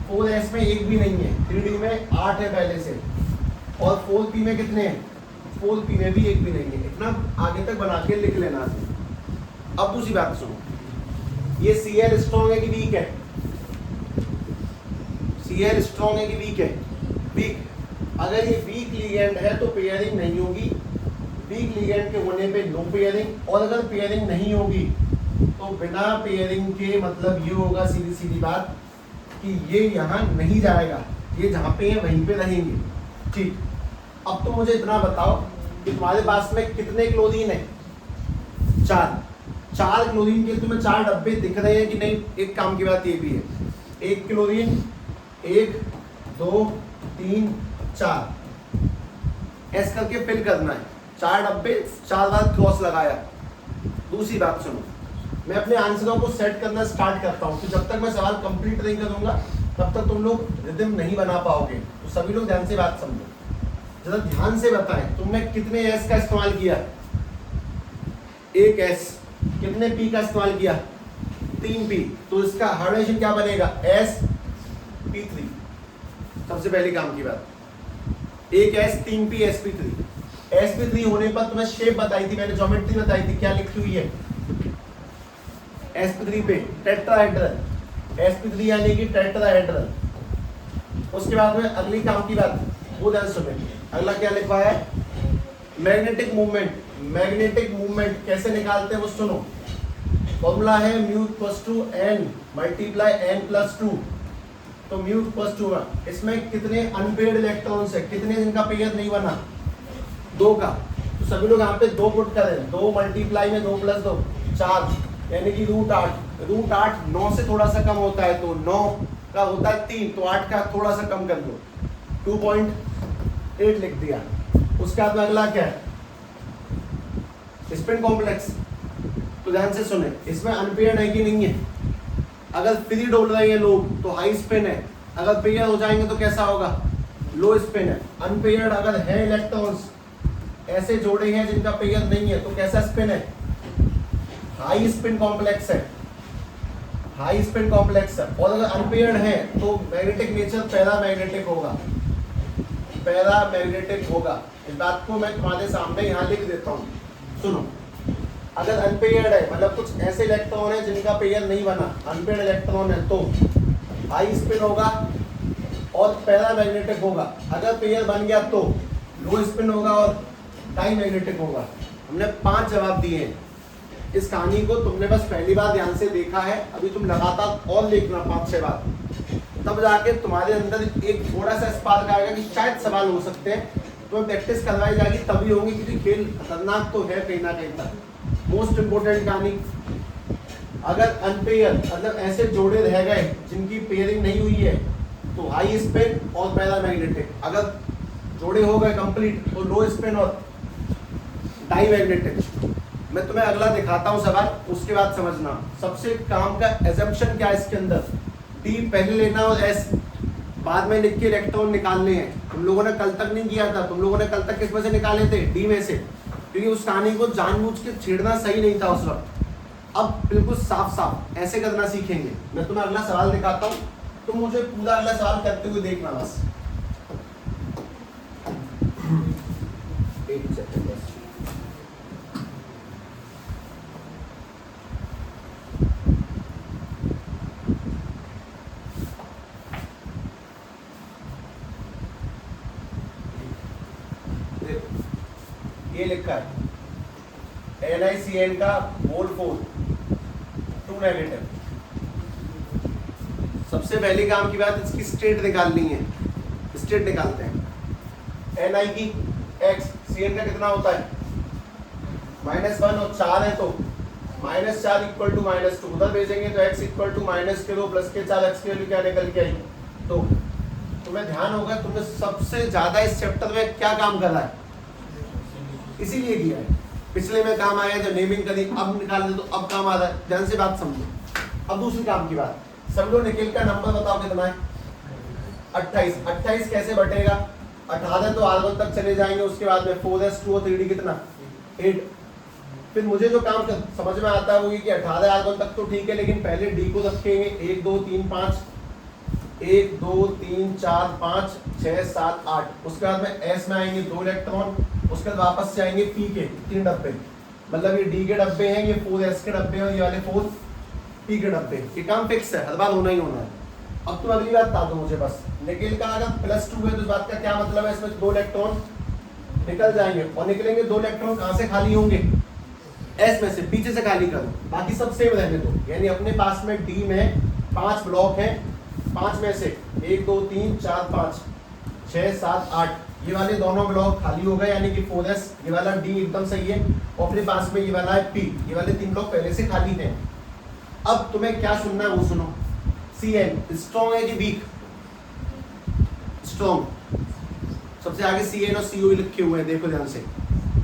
Speaker 1: 4s में एक भी नहीं है, 3D में 8 है पहले से, और 4p में कितने हैं 4p में भी एक भी नहीं है, इतना आगे तक बना के लिख लेना। अब दूसरी बात सुनो, ये Cl स्ट्रॉन्ग है कि वीक है, Cl स्ट्रॉन्ग है कि वीक है, वीक। अगर ये वीक लिगेंड है तो पेयरिंग नहीं होगी, वीक लिगेंड के होने पे नो पेयरिंग, और अगर पेयरिंग नहीं होगी तो बिना पेयरिंग के मतलब ये होगा सीधी सीधी बात कि ये यहाँ नहीं जाएगा, ये जहाँ पे है वहीं पे रहेंगे। ठीक, अब तुम मुझे इतना बताओ कि तुम्हारे पास में कितने क्लोरीन है, 4 क्लोरीन के तुम्हें 4 डब्बे दिख रहे हैं कि नहीं। एक काम की बात ये भी है, 1 क्लोरीन 1 2 3 4 ऐसे करके फिल करना है, 4 डब्बे 4 बार क्रॉस लगाया। दूसरी बात सुनो, मैं अपने आंसरों को सेट करना स्टार्ट करता हूँ, तो जब तक मैं सवाल कंप्लीट नहीं करूंगा तब तक तुम लोग रिदम नहीं बना पाओगे, तो सभी लोग ध्यान से बात समझो, जरा ध्यान से बताएं तुमने कितने एस का इस्तेमाल किया, 1 एस, कितने पी का इस्तेमाल किया 3 पी, तो इसका हाइड्रेशन क्या बनेगा sp3। सबसे पहली काम की बात, 1 एस 3 पी sp3, sp3 होने पर तुम्हें शेप बताई थी मैंने, ज्योमेट्री बताई थी, क्या लिखी हुई है sp3 पे टेट्राहेड्रल, sp3 यानी कि टेट्राहेड्रल। उसके बाद में अगली काम की बात वो ध्यान सुने, अगला क्या लिखा है मैग्नेटिक मूवमेंट। मैग्नेटिक मूवमेंट कैसे निकालते हैं वो सुनो, फॉर्मूला है mu equals to n multiply n+2, तो म्यू इक्वल्स टू, इसमें कितने अनपेयर्ड इलेक्ट्रॉन्स है, कितने जिनका पेयर नहीं बना 2 का, तो सभी लोग यहाँ पे 2 पुट करें, 2 मल्टीप्लाई में 2 + 2 4, यानी कि √8 9 से थोड़ा सा कम होता है, तो 9 का होता है 3, तो 8 का थोड़ा सा कम कर दो, 2.8 लिख दिया। उसके बाद में अगला क्या है स्पिन कॉम्प्लेक्स, तो ध्यान से सुने, इसमें अनपेयर्ड है कि नहीं है, अगर फ्री डोल रहे हैं लोग तो हाई स्पिन है, अगर पेयर हो जाएंगे तो कैसा होगा लो स्पिन है। अनपेयर्ड अगर है इलेक्ट्रॉन्स, ऐसे जोड़े हैं जिनका पेयर नहीं है, तो कैसा स्पिन है हाई स्पिन कॉम्प्लेक्स है, हाई स्पिन कॉम्प्लेक्स है। और अगर अनपेयर्ड है तो मैग्नेटिक नेचर पैरामैग्नेटिक होगा, पैरामैग्नेटिक होगा। इस बात को मैं तुम्हारे सामने यहाँ लिख देता हूँ, सुनो, अगर अनपेयर्ड है मतलब कुछ ऐसे इलेक्ट्रॉन है जिनका पेयर नहीं बना, अनपेयर्ड इलेक्ट्रॉन है, तो हाई स्पिन होगा और पैरामैग्नेटिक होगा। अगर पेयर बन गया तो लो स्पिन होगा और डाईमैग्नेटिक होगा। हमने 5 जवाब दिए हैं। इस कहानी को तुमने बस पहली बार ध्यान से देखा है, अभी तुम लगातार और लिखना 5-6 बार, तब जाके तुम्हारे अंदर एक थोड़ा सा स्पार्क आएगा कि शायद सवाल हो सकते हैं। तो प्रैक्टिस करवाई जाएगी तभी होंगी, क्योंकि खेल खतरनाक तो है कहीं ना कहीं तक। मोस्ट इम्पोर्टेंट कहानी, अगर अनपेयर मतलब ऐसे जोड़े रह गए जिनकी पेयरिंग नहीं हुई है तो हाई स्पिन और पैरामैग्नेटिक, अगर जोड़े हो गए कंप्लीट तो लो स्पिन और डाईमैग्नेटिक। मैं तुम्हें अगला दिखाता हूँ सवाल, उसके बाद समझना। सबसे काम का एजम्पशन क्या है इसके अंदर, डी पहले लेना और एस बाद में लिख के इलेक्ट्रॉन निकालने हैं। तुम लोगों ने कल तक नहीं किया था, तुम लोगों ने कल तक किस में से निकाले थे, डी में से, क्योंकि उस कहानी को जानबूझ के छेड़ना सही नहीं था उस वक्त। अब बिल्कुल साफ साफ ऐसे करना सीखेंगे। मैं तुम्हें अगला सवाल दिखाता हूँ, तुम मुझे पूरा अगला सवाल करते हुए देखना बस। एक सेकंड बस। ये लिखा है NiCN का मोल 4 2 नेगेटिव। सबसे पहले काम की बात इसकी स्टेट निकालनी है, स्टेट निकालते हैं। Ni की x, Cn का कितना होता है -1 और 4 है तो -4 इक्वल टू -2, उधर भेजेंगे तो x इक्वल टू -2 प्लस के 4, x की वैल्यू क्या निकल के आई। तो तुम्हें ध्यान होगा तुमने सबसे ज्यादा इस चैप्टर में क्या काम करा है, इसीलिए किया है। पिछले में काम आया जब नेमिंग करी, अब निकाल दे तो अब काम आ रहा है। ध्यान से बात समझो। अब दूसरी काम की बात, सब लोग निकल का नंबर बताओ कितना है 28। 28 कैसे बटेगा, 18 तो R1 तक चले जाएंगे, उसके बाद में 4s2 और 3d कितना 8। फिर मुझे जो काम समझ में आता है वो ये कि 18 R1 तक तो ठीक है, लेकिन पहले d को रखेंगे 1 2 3 5, 1 2 3 4 5 6 7 8। उसके बाद में s में आएंगे 2 इलेक्ट्रॉन, उसके बाद वापस से आएंगे p के 3 डब्बे, मतलब ये d के डब्बे हैं, ये 4s के डब्बे हैं और ये वाले 4p के डब्बे। ये काम फिक्स है, हर बार होना ही होना है। अब तुम अगली बात बता दो मुझे बस, निकल का अगर +2 है तो इस बात का क्या मतलब है, इसमें 2 इलेक्ट्रॉन निकल जाएंगे और निकलेंगे 2 इलेक्ट्रॉन कहाँ से खाली होंगे, s में से, पीछे से खाली करो, बाकी सब सेम रहने दो। यानी अपने पास में d में 5 ब्लॉक हैं, 5 में से 1 2 3 4 5 6 7 8, ये वाले दोनों ब्लॉक खाली हो गए, यानी कि 4s, ये वाला d एकदम सही है, और अपने पास में ये वाला है p, ये वाले 3 ब्लॉक पहले से खाली हैं। अब तुम्हें क्या सुनना है वो सुनो। Cn स्ट्रॉन्ग है कि वीक, स्ट्रॉन्ग, सबसे आगे Cn और CO लिखे हुए हैं, देखो ध्यान से,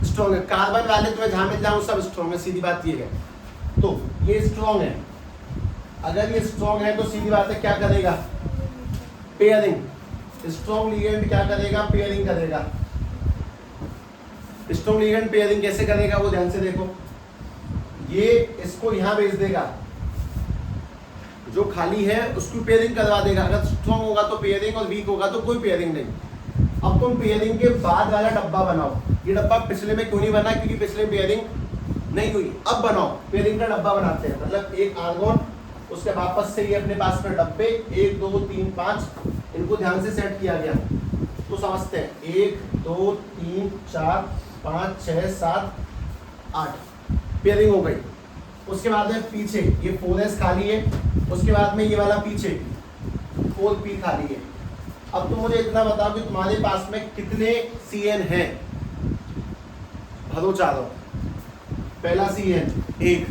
Speaker 1: स्ट्रॉन्ग है। कार्बन वाले तुम्हें जहां मिल जाऊं सब स्ट्रॉन्ग है, सीधी बात ये है। तो ये स्ट्रॉन्ग है, अगर ये स्ट्रॉन्ग है तो सीधी बात है क्या करेगा, पेयरिंग। स्ट्रॉन्ग लिगेंड क्या करेगा, पेयरिंग करेगा। स्ट्रॉन्ग लिगेंड पेयरिंग कैसे करेगा वो ध्यान से देखो, ये इसको यहां भेज देगा, जो खाली है उसको पेयरिंग करवा देगा। अगर स्ट्रॉन्ग होगा तो पेयरिंग और वीक होगा तो कोई पेयरिंग नहीं। अब तुम पेयरिंग के बाद वाला डब्बा बनाओ। ये डब्बा पिछले में क्यों नहीं बना, क्योंकि पिछले पेयरिंग नहीं हुई। अब बनाओ, पेयरिंग का डब्बा बनाते हैं, मतलब एक आर्गोन, उसके वापस से ये अपने पास में डब्बे 1 2 3 5, इनको ध्यान से सेट किया गया तो समझते हैं। 1 2 3 4 5 6 7 8 पेयरिंग हो गई। उसके बाद में पीछे ये 4s खाली है, उसके बाद में ये वाला पीछे 4p खाली है। अब तुम मुझे इतना बताओ कि तुम्हारे पास में कितने Cn हैं, भरो चारों। पहला Cn 1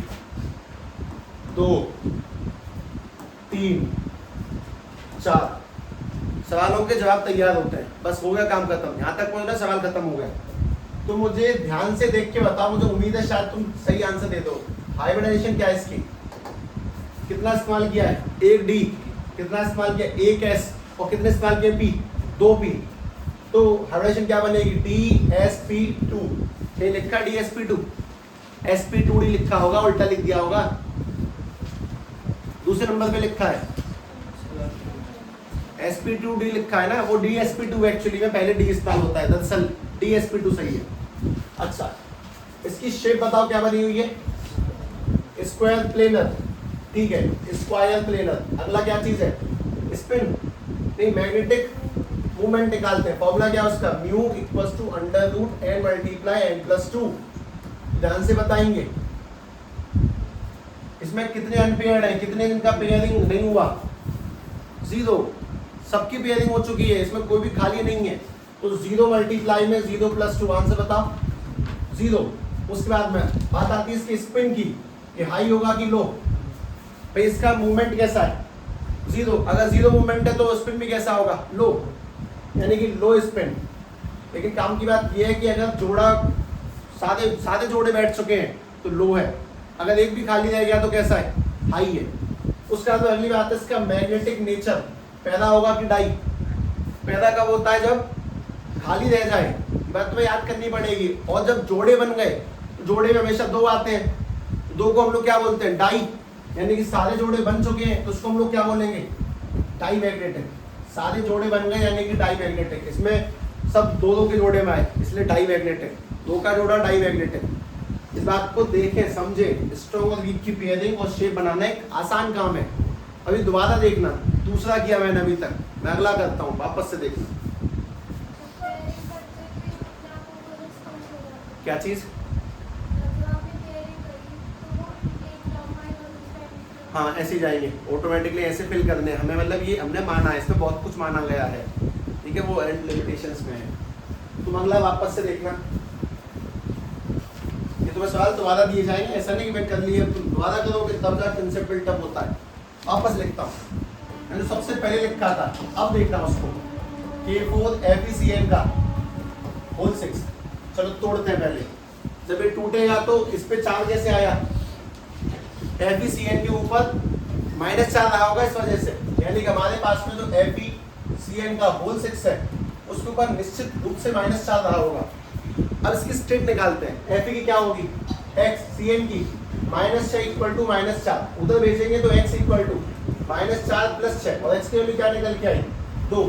Speaker 1: 2 3 4। सवालों के जवाब तैयार होते हैं, बस हो गया काम खत्म, यहाँ तक पहुंचना सवाल खत्म हो गया। तो मुझे ध्यान से देख के बताओ, मुझे उम्मीद है शायद तुम सही आंसर दे दो। हाइब्रिडाइजेशन क्या है इसकी, कितना इस्तेमाल किया है, 1d, कितना इस्तेमाल किया 1s, और कितने इस्तेमाल किया p, 2p। तो हाइब्रिडाइजेशन क्या बनेगी, dsp2। ये लिखा dsp2, sp2d लिखा होगा, उल्टा लिख दिया होगा। दूसरे नंबर पे लिखा है sp2d लिखा है ना, वो dsp2 एक्चुअली में पहले d इस्तेमाल होता है, दरअसल dsp2 सही है। अच्छा, इसकी शेप बताओ क्या बनी हुई है, स्क्वायर प्लेनर, ठीक है, स्क्वायर प्लेनर। अगला क्या चीज है, स्पिन नहीं, मैग्नेटिक मूवमेंट निकालते हैं। फॉर्मूला क्या है उसका, mu equals to under root n multiply n+2। ध्यान से बताएंगे इसमें कितने अनपेयर्ड है, कितने दिन का पेयरिंग नहीं हुआ, 0। सबकी पेयरिंग हो चुकी है, इसमें कोई भी खाली नहीं है। तो 0 मल्टीप्लाई में 0+2, आंसर बताओ 0। उसके बाद में बात आती है इसकी स्पिन की, ये हाई होगा कि लो, भाई इसका मूवमेंट कैसा है, 0। अगर 0 मूवमेंट है तो स्पिन भी कैसा होगा, लो, यानी कि लो स्पिन। लेकिन काम की बात यह है कि अगर जोड़ा सादे जोड़े बैठ चुके हैं तो लो है, अगर एक भी खाली रह गया तो कैसा है, हाई है। उसके बाद अगली बात है इसका मैग्नेटिक नेचर, पैदा होगा कि डाई, पैदा कब होता है, जब खाली रह जाए, बात तुम्हें याद करनी पड़ेगी। और जब जोड़े बन गए, जोड़े में हमेशा दो आते हैं, दो को हम लोग क्या बोलते हैं, डाई, यानी कि सारे जोड़े बन चुके हैं तो उसको हम लोग क्या बोलेंगे, डाई मैग्नेटिक। सारे जोड़े बन गए यानी कि डाई मैग्नेटिक, इसमें सब दो दो के जोड़े में आए इसलिए डाई मैग्नेटिक, दो का जोड़ा डाई मैग्नेटिक। इस बात को देखें समझे, स्ट्रॉन्ग और वीक की पेयरिंग और शेप बनाना एक आसान काम है। अभी दोबारा देखना, दूसरा किया मैंने अभी तक, मैं अगला करता हूँ, वापस से देखना। क्या चीज, हाँ ऐसे जाएंगे ऑटोमेटिकली, ऐसे फिल करने हमें, मतलब ये हमने माना है, इसमें बहुत कुछ माना गया है, ठीक है, वो एंड लिमिटेशंस में है। तुम अगला वापस से देखना, ये तुम्हें सवाल दोबारा दिए जाएंगे, ऐसा नहीं कि मैं कर लिए, तुम दोबारा करोगे तब जा कंसेप्ट बिल्टअप होता है। वापस लिखता हूँ, मैंने सबसे पहले लिखा था, अब देखना उसको, K4 FeCN का होल 6। चलो तोड़ते हैं पहले, जब ये टूटेगा तो इस पे चार्ज कैसे आया, FeCN के ऊपर -4 रहा होगा इस वजह से, यानी कि हमारे पास में जो FeCN का होल 6 है उसके ऊपर निश्चित रूप से -4 रहा होगा। अब इसकी स्टेट निकालते हैं, Fe की क्या होगी, x, Cn की -6 इक्वल टू -4, उधर भेजेंगे तो x इक्वल टू -4 + 6, और x की वैल्यू क्या निकल के आई, 2।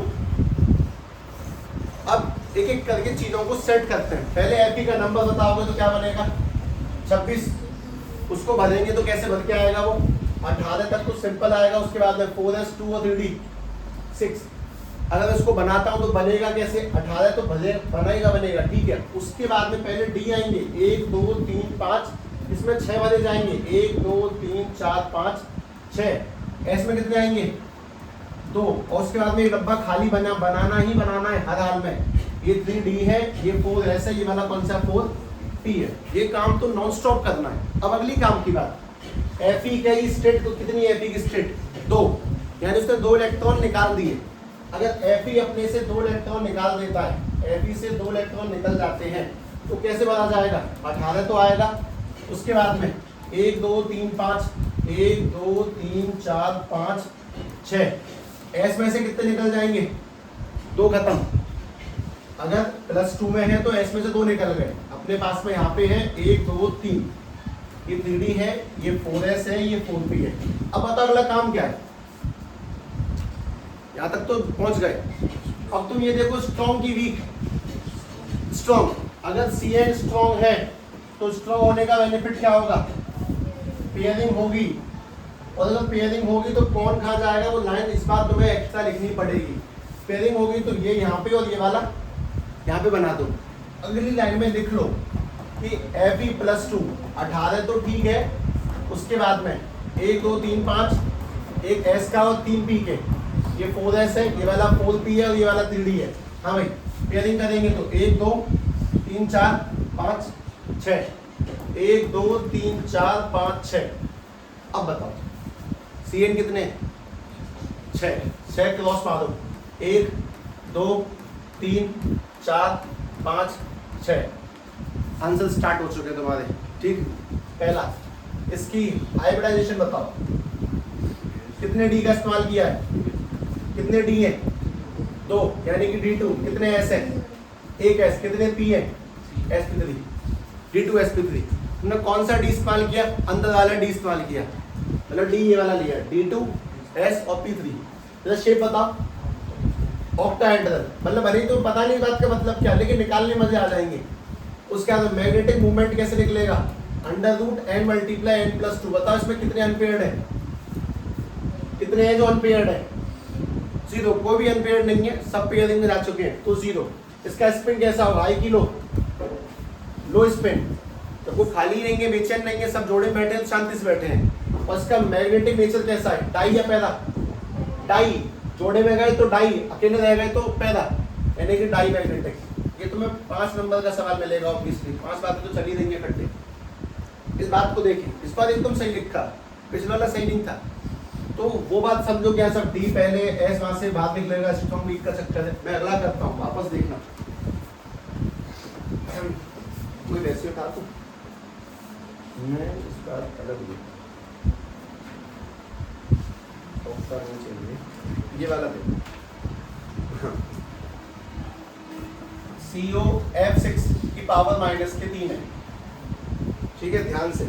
Speaker 1: अब एक एक करके चीजों को सेट करते हैं, पहले Fe का नंबर बताओगे तो क्या बनेगा, 26, उसको भरेंगे तो कैसे भर के आएगा वो, 18 तक तो सिंपल आएगा, उसके बाद में 4s 2 और 3d 6। अगर इसको बनाता हूं तो बनेगा कैसे, 18 तो बनेगा, ठीक है। उसके बाद में पहले डी आएंगे, 1 2 3 5, इसमें 6 भरे जाएंगे, 1 2 3 4 5 6। एस में कितने आएंगे, 2, और उसके बाद में ये डब्बा खाली बनाना ही बनाना है हर हाल में। ये 3d है, ये 4s है, ये वाला कौन सा 4p है। ये काम तो नॉन स्टॉप करना है। अब अगली काम की बात, Fe की स्टेट तो कितनी है, Fe की स्टेट 2, यानी उसने 2 इलेक्ट्रॉन निकाल दिए। अगर Fe अपने से 2 इलेक्ट्रॉन निकाल देता है, Fe से 2 इलेक्ट्रॉन निकल जाते हैं तो कैसे भरा जाएगा, 18 तो आएगा। उसके बाद में 1 2 3 5, 1 2 3 4 5 6, S में से कितने निकल जाएंगे, 2 खत्म। अगर +2 में है तो S में से 2 निकल गए, अपने पास में यहाँ पे है 1 2 3, ये 3d है, ये 4s है, ये 4p है। अब बताओ अगला काम क्या है, यहाँ तक तो पहुंच गए। अब तुम ये देखो स्ट्रॉन्ग की वीक, स्ट्रॉन्ग, अगर Cn स्ट्रॉन्ग है तो स्ट्रॉन्ग होने का बेनिफिट क्या होगा, पेयरिंग होगी, और अगर पेयरिंग होगी तो कौन कहाँ जाएगा, वो लाइन इस बार तुम्हें एक्स्ट्रा लिखनी पड़ेगी। पेयरिंग होगी तो ये यहाँ पे और ये वाला यहाँ पे बना दो। अगली लाइन में लिख लो कि Fe + 2, 18 तो ठीक है, उसके बाद में 1 2 3 5, एक S का और 3 P के, ये 4s है, ये वाला 4p है और ये वाला 3d है। हाँ भाई, पेयरिंग करेंगे तो 1 2 3 4 5 6, 1 2 3 4 5 6। अब बताओ Cn कितने, 6 क्रॉस मारो, 1 2 3 4 5 6, आंसर स्टार्ट हो चुके तुम्हारे, ठीक। पहला, इसकी हाइब्रिडाइजेशन बताओ, कितने डी का इस्तेमाल किया है, कितने डी है, 2, यानी कि D2, कितने S है, 1 S, कितने P है, sp3, D2 sp3। तुमने कौन सा D इस्तेमाल किया, अंदर वाला D इस्तेमाल किया, मतलब D ये वाला लिया, D2 S और P3। जरा शेप बताओ, ऑक्टाहेड्रल, मतलब भले ही तो पता नहीं बात का मतलब क्या, लेकिन निकालने मजे आ जाएंगे। उसके बाद मैग्नेटिक मूवमेंट कैसे निकलेगा, √n × n + 2। बताओ इसमें कितने अनपेयर्ड है, कितने हैं जो अनपेयर्ड है, 0, कोई भी अनपेयर्ड नहीं है, सब पेयरिंग में जा चुके हैं तो 0। इसका स्पिन कैसा होगा, हाई की लो स्पिन, तो कोई खाली नहीं है, बेचैन नहीं है, सब जोड़े बैठे हैं, शांति से बैठे हैं। और इसका मैग्नेटिक नेचर कैसा है, डाई या पैदा, डाई, जोड़े में गए तो डाई, अकेले रह गए तो पैदा, यानी कि डाई मैग्नेटिक। ये तुम्हें 5 नंबर का सवाल मिलेगा, ऑब्वियसली 5 बातें तो चली देंगे इकट्ठे। इस बात को देखें, इस बार एकदम सही लिखा, पिछला वाला सही नहीं था, तो वो बात समझो क्या, सब डी पहले, एस वहां से बात निकलेगा, स्ट्रॉन्ग वीक का चक्कर है। मैं अगला करता हूँ, वापस देखना, कोई वैसे उठा तो मैं इसका अलग भी नहीं चाहिए, ये वाला दे। COF6 की पावर -3 है, ठीक है, ध्यान से।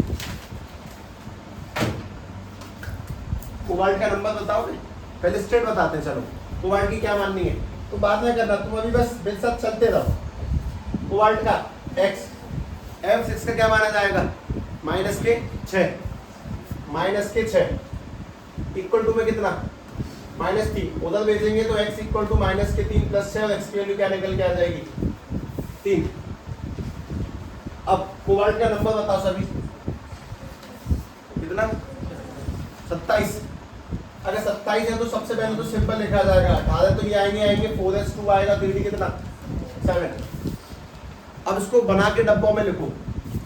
Speaker 1: कोबाल्ट का नंबर बताओगे? पहले स्टेट बताते हैं, चलो कोबाल्ट की क्या माननी है तो बाद में करना, तुम अभी बस मेरे साथ चलते रहो। कोबाल्ट का X F6 का क्या माना जाएगा? -6 इक्वल टू में कितना? -3। उधर भेजेंगे तो x इक्वल टू -3 + 6, x की वैल्यू क्या निकल के आ जाएगी? 3। अब कोबाल्ट का नंबर बताओ सभी, कितना? 27। अगर 27 है तो सबसे पहले तो सिंपल लिखा जाएगा 18, तो ये आएंगे 4s2 आएगा, 3d कितना? 7। अब इसको बना के डब्बों में लिखो,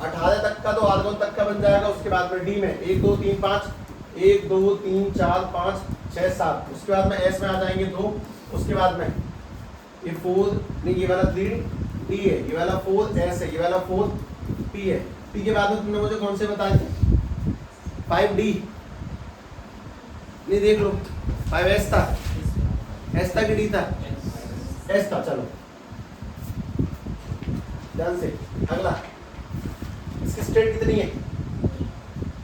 Speaker 1: 18 तक का तो आर्गन तक का बन जाएगा, उसके बाद में डी में 1 2 3 5, 1 2 3 4 5 6 7, उसके बाद में एस में आ जाएंगे 2, उसके बाद में ये 4 नहीं, ये वाला 3 डी है, ये वाला 4 एस है, ये वाला 4 पी है। पी के बाद में तुमने मुझे कौन से बताए थे? 5d नहीं, देख लो 5s था, एस था कि डी था? एस था। चलो ध्यान से, अगला इसकी स्टेट कितनी है?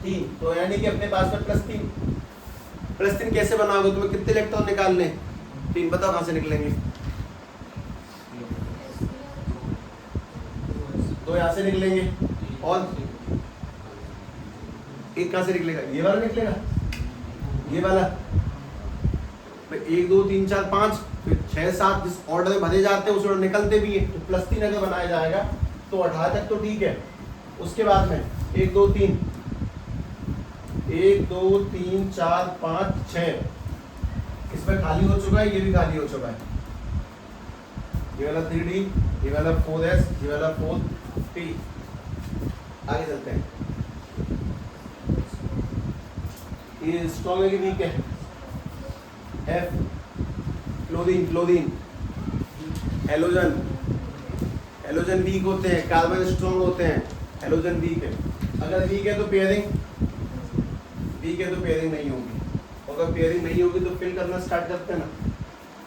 Speaker 1: 3, तो यानी कि अपने पास में +3 कैसे बनाओगे? तुम्हें कितने इलेक्ट्रॉन निकालने? 3। बताओ कहां से निकलेंगे? 2 यहां से निकलेंगे, और एक कहां से निकलेगा? ये वाला निकलेगा, ये वाला 1 2 3 4 5, फिर 6 7 जिस ऑर्डर में भरे जाते हैं उस ऑर्डर निकलते भी है, तो +3 अगर बनाया जाएगा तो 18 तक तो ठीक है। उसके बाद में 1 2 3 1 2 3 4 5 6, इसमें खाली हो चुका है, ये भी खाली हो चुका है, ये वाला 3d, ये वाला 4s, ये वाला 4p। आगे चलते हैं, ये स्ट्रॉन्ग है कि वीक है? F क्लोरीन हेलोजन वीक होते हैं, कार्बन स्ट्रॉन्ग होते हैं, हेलोजन वीक है। अगर वीक है तो पेयरिंग नहीं होगी, अगर पेयरिंग नहीं होगी तो फिल करना स्टार्ट करते हैं ना,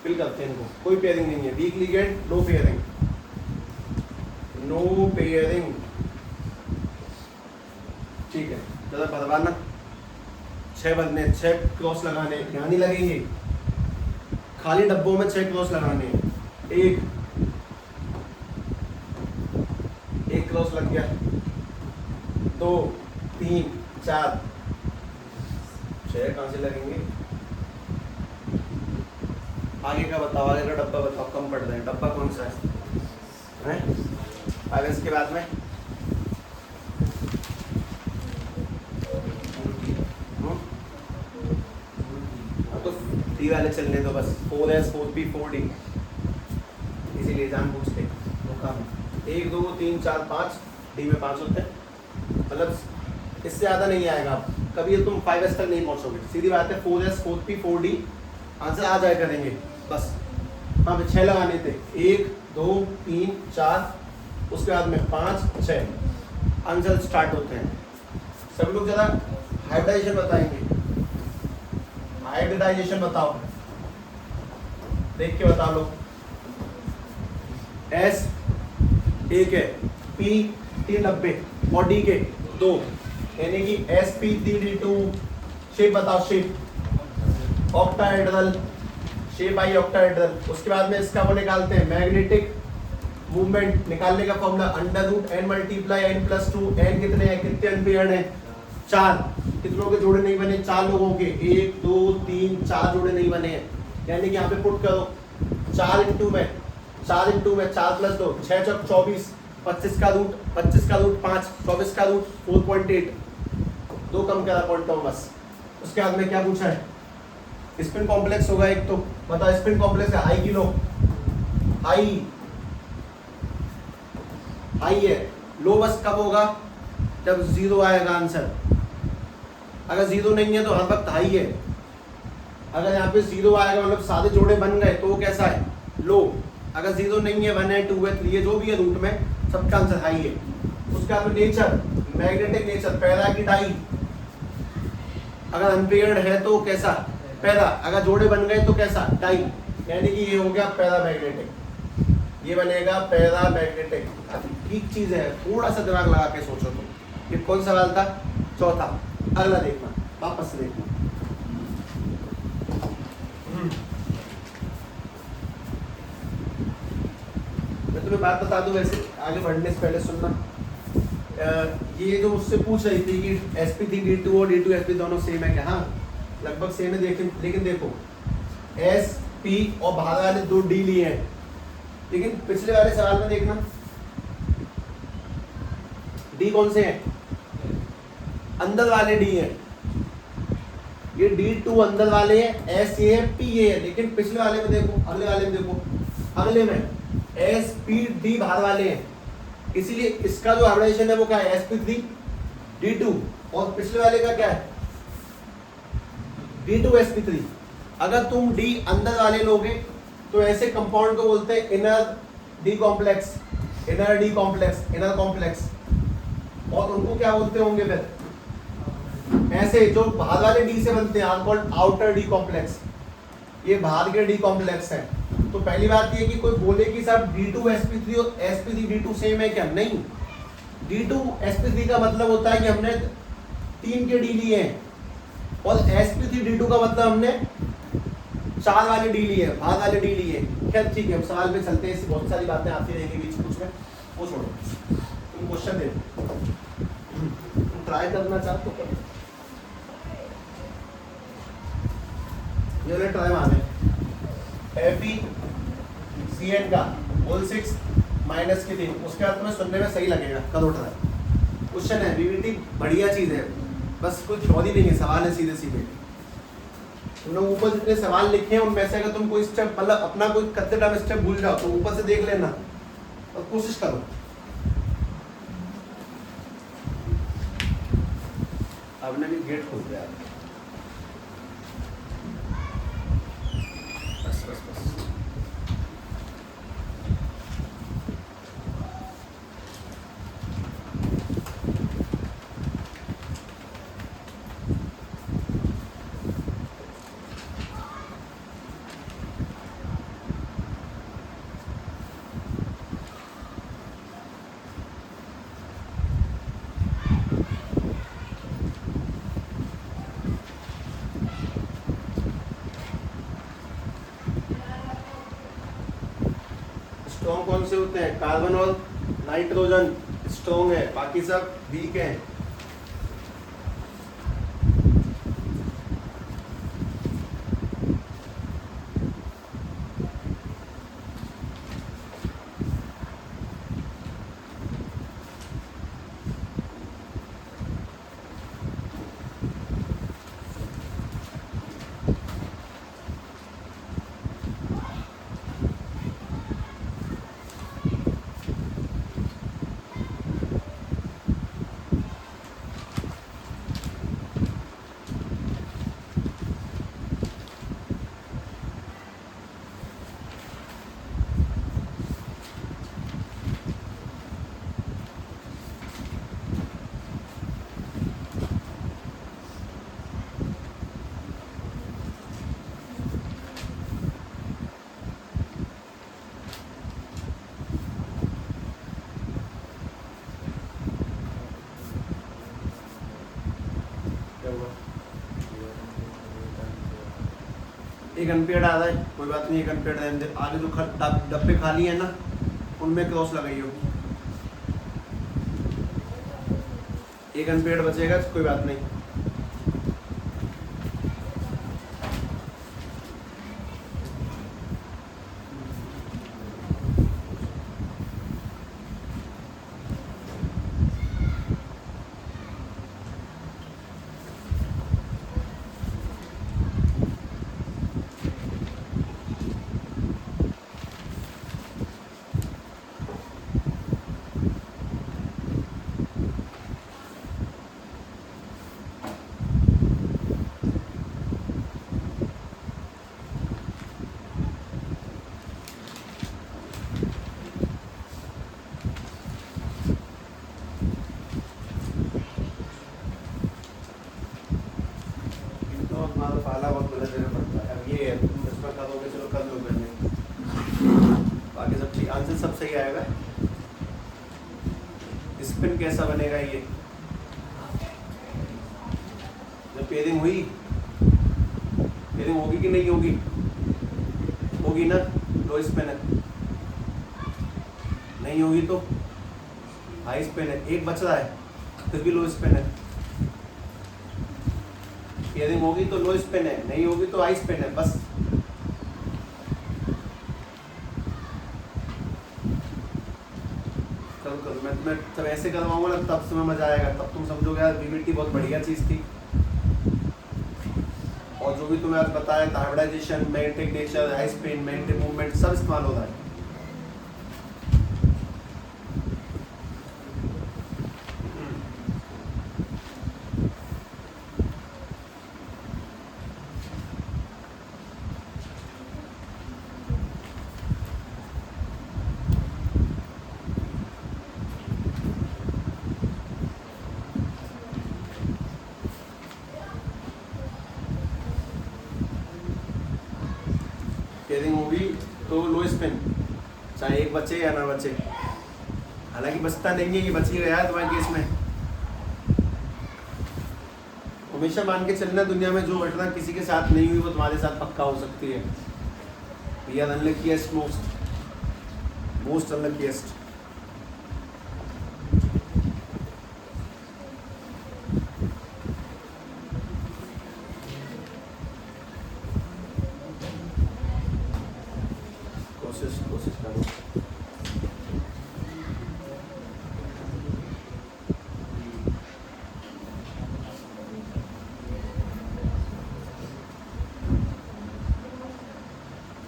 Speaker 1: फिल करते हैं इनको, कोई पेयरिंग नहीं है, वीक लिगेंड, नो पेयरिंग, ठीक है। ज़्यादा भरवाना 6 बनने, 6 क्रॉस लगाने, यहाँ नहीं लगेंगे, खाली डब्बों में 6 क्रॉस लगाने हैं। एक क्रॉस लग गया, 2 3 4 6 कहाँ से लगेंगे? आगे का बताओ, आगे का डब्बा बताओ, कम पड़ रहे हैं, डब्बा कौन सा है? आगे इसके बाद में डी वाले चलने दो बस, 4s 4p 4d, इसीलिए जान पूछते तो काम 1 2 3 4 5, डी में 5 होते हैं, मतलब इससे ज़्यादा नहीं आएगा, कभी तुम 5s तक नहीं पहुंचोगे, सीधी बात है। 4s 4p 4d आंसर आ जाए करेंगे बस। वहाँ पे 6 लगाने थे, 1 2 3 4, उसके बाद में 5 6 आंसर स्टार्ट होते हैं। सब लोग जरा हाइब्रिडाइजेशन बताएंगे, हाइब्रिडाइजेशन बताओ, देख के बता लो। S 1 है, P 3 डब्बे और D के 2, यानी कि sp3d2। शेप बताओ, shape octahedral, shape I octahedral. उसके बाद में इसका वो निकालते हैं मैग्नेटिक मूवमेंट, निकालने का फॉर्मूला √n × n+2। n कितने हैं, कितने अनपेयर्ड हैं? 4। कितनों के जोड़े नहीं बने? 4 लोगों के, 1 2 3 4 जोड़े नहीं बने हैं, यानी कि यहाँ पे पुट करो 4 इंटू में 4 + 2 6 × 24, 25 का रूट 5, 24 का रूट 4.8, 2 कम करा पॉइंटों बस। उसके बाद में क्या पूछा है? स्पिन कॉम्प्लेक्स होगा एक, तो बताओ स्पिन कॉम्प्लेक्स है, हाई की लो, हाई है, लो बस कब होगा? जब 0 आएगा आंसर, अगर 0 नहीं है तो हर वक्त हाई है, अगर यहाँ पे 0 आएगा मतलब सारे जोड़े बन गए तो वो कैसा है? लो। अगर 0 नहीं है, 1 है 2 है 3 है, जो भी है रूट में, सबका आंसर हाई है। उसके बाद में मैग्नेटिक नेचर, पैरा की डाई, अगर अनपेयर्ड है तो कैसा, पैरा, अगर जोड़े बन गए तो कैसा, डाई, यानी कि ये हो गया पैरामैग्नेटिक, ये बनेगा पैरामैग्नेटिक। ठीक चीज है, थोड़ा सा दिमाग लगा के सोचो तुम। ये कौन सवाल था, चौथा। अगला देखना, वापस से देखना। मैं तुम्हें बात बता दूं, वैसे आगे बढ़ने से पहले सुनना। ये जो मुझसे पूछ रही थी कि sp3d2 और d2 sp दोनों सेम है क्या, हाँ लगभग सेम है, लेकिन देखो sp और बाहर वाले दो d लिए हैं, लेकिन पिछले वाले सवाल में देखना d कौन से हैं, अंदर वाले d हैं, ये d2 अंदर वाले हैं, s ये है, p ये है, लेकिन पिछले वाले में देखो, अगले वाले में देखो, अगले में sp d बाहर वाले हैं, इसीलिए इसका जो हाइब्रिडाइजेशन है वो क्या है, sp3 d2, और पिछले वाले का क्या है, d2 sp3। अगर तुम d अंदर वाले लोगे तो ऐसे कंपाउंड को बोलते हैं inner d complex, inner d complex, inner complex, और उनको क्या बोलते होंगे फिर, ऐसे जो बाहर वाले d से बनते हैं are called outer d complex, ये बाहर के d कॉम्प्लेक्स है। तो पहली बात ये कि कोई बोले कि साहब d2 sp3 और sp3 d2 सेम है क्या, नहीं, d2 sp3 का मतलब होता है कि हमने 3 के d लिए हैं, और sp3 d2 का मतलब हमने 4 वाले d लिए, बाहर वाले d लिए। खैर ठीक है, हम सवाल पे चलते हैं, ऐसी बहुत सारी बातें आती रहेंगी बीच बीच में, वो छोड़ो, तुम क्वेश्चन दे, तुम ट्राई करना चाहते तो करो, ये वाले ट्राई माने FeCN का होल 6 माइनस के 3, उसके बाद तुम्हें सुनने में सही लगेगा, करो ट्राई। क्वेश्चन है, बीबीटी बढ़िया चीज है, बस कोई थ्योरी नहीं है, सवाल है सीधे सीधे। तुमने ऊपर जितने सवाल लिखे हैं उनमें से अगर तुम कोई स्टेप, मतलब अपना कोई कच्चे टाइम स्टेप भूल जाओ तो ऊपर से देख लेना और कोशिश करो। आपने भी गेट खोल दिया, बस बस बस। स्ट्रॉन्ग कौन से होते हैं, कार्बन और नाइट्रोजन स्ट्रॉन्ग है, बाकी सब वीक है। एक अनपेड आ रहा है, कोई बात नहीं, एक अनपेड रहने दे, आगे जो डब्बे खाली है ना उनमें क्रॉस लगाइयो, एक अनपेड बचेगा, कोई बात नहीं। तुम्हारा फाला बहुत गलत देना पड़ता है। अब ये है तुम इसमें करोगे, चलो कर लो करने, बाकी सब ठीक, आंसर सब सही आएगा। स्पिन कैसा बनेगा ये, जब पेयरिंग हुई, पेयरिंग होगी कि नहीं होगी, होगी ना, लो स्पिन है, नहीं होगी तो हाई स्पिन है, एक बच रहा है फिर भी लो स्पिन है। पेयरिंग होगी तो लो स्पिन है, नहीं होगी तो हाई स्पिन है, बस। करो मैं तुम्हें तब ऐसे करवाऊंगा ना, तब तुम्हें मजा आएगा, तब तुम समझोगे यार बीबीटी बहुत बढ़िया चीज़ थी। और जो भी तुम्हें आज बताया, hybridisation, magnetic nature, high spin, magnetic movement, सब इस्तेमाल हो रहा है। पेयरिंग होगी तो लो स्पिन, चाहे एक बचे या ना बचे, हालांकि बचता नहीं है, ये बच ही गया है तुम्हारे केस में। हमेशा मान के चलना, दुनिया में जो घटना किसी के साथ नहीं हुई वो तुम्हारे साथ पक्का हो सकती है। We are unluckiest, most unluckiest. कोशिश करो।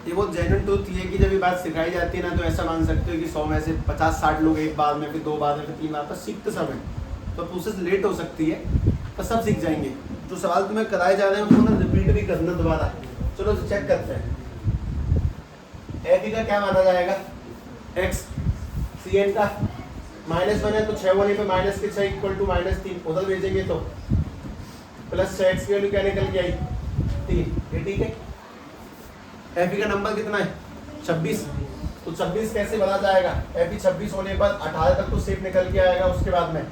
Speaker 1: ये बहुत जेन्युइन ट्रूथ है कि जब ये बात सिखाई जाती है ना, तो ऐसा मान सकते हो कि 100 में से 50-60 लोग एक बार में, फिर 2 बार में, फिर 3 बार, पर सीखते समय तो प्रोसेस लेट हो सकती है, पर सब सीख जाएंगे। जो सवाल तुम्हें कराए जा रहे हैं उनको ना रिपीट भी करना दोबारा। चलो चेक करते हैं। एफ का क्या माना जाएगा, एक्स, सी एन का -1 है तो 6 होने पे माइनस के 6 इक्वल टू -3, उधर भेजेंगे तो प्लस 6 एक्स की वैल्यू क्या निकल के आई 3, ये ठीक है। एफ का नंबर कितना है 26, तो 26 कैसे बना जाएगा, एफ 26 होने पर 18 तक तो सेफ निकल के आएगा। उसके बाद में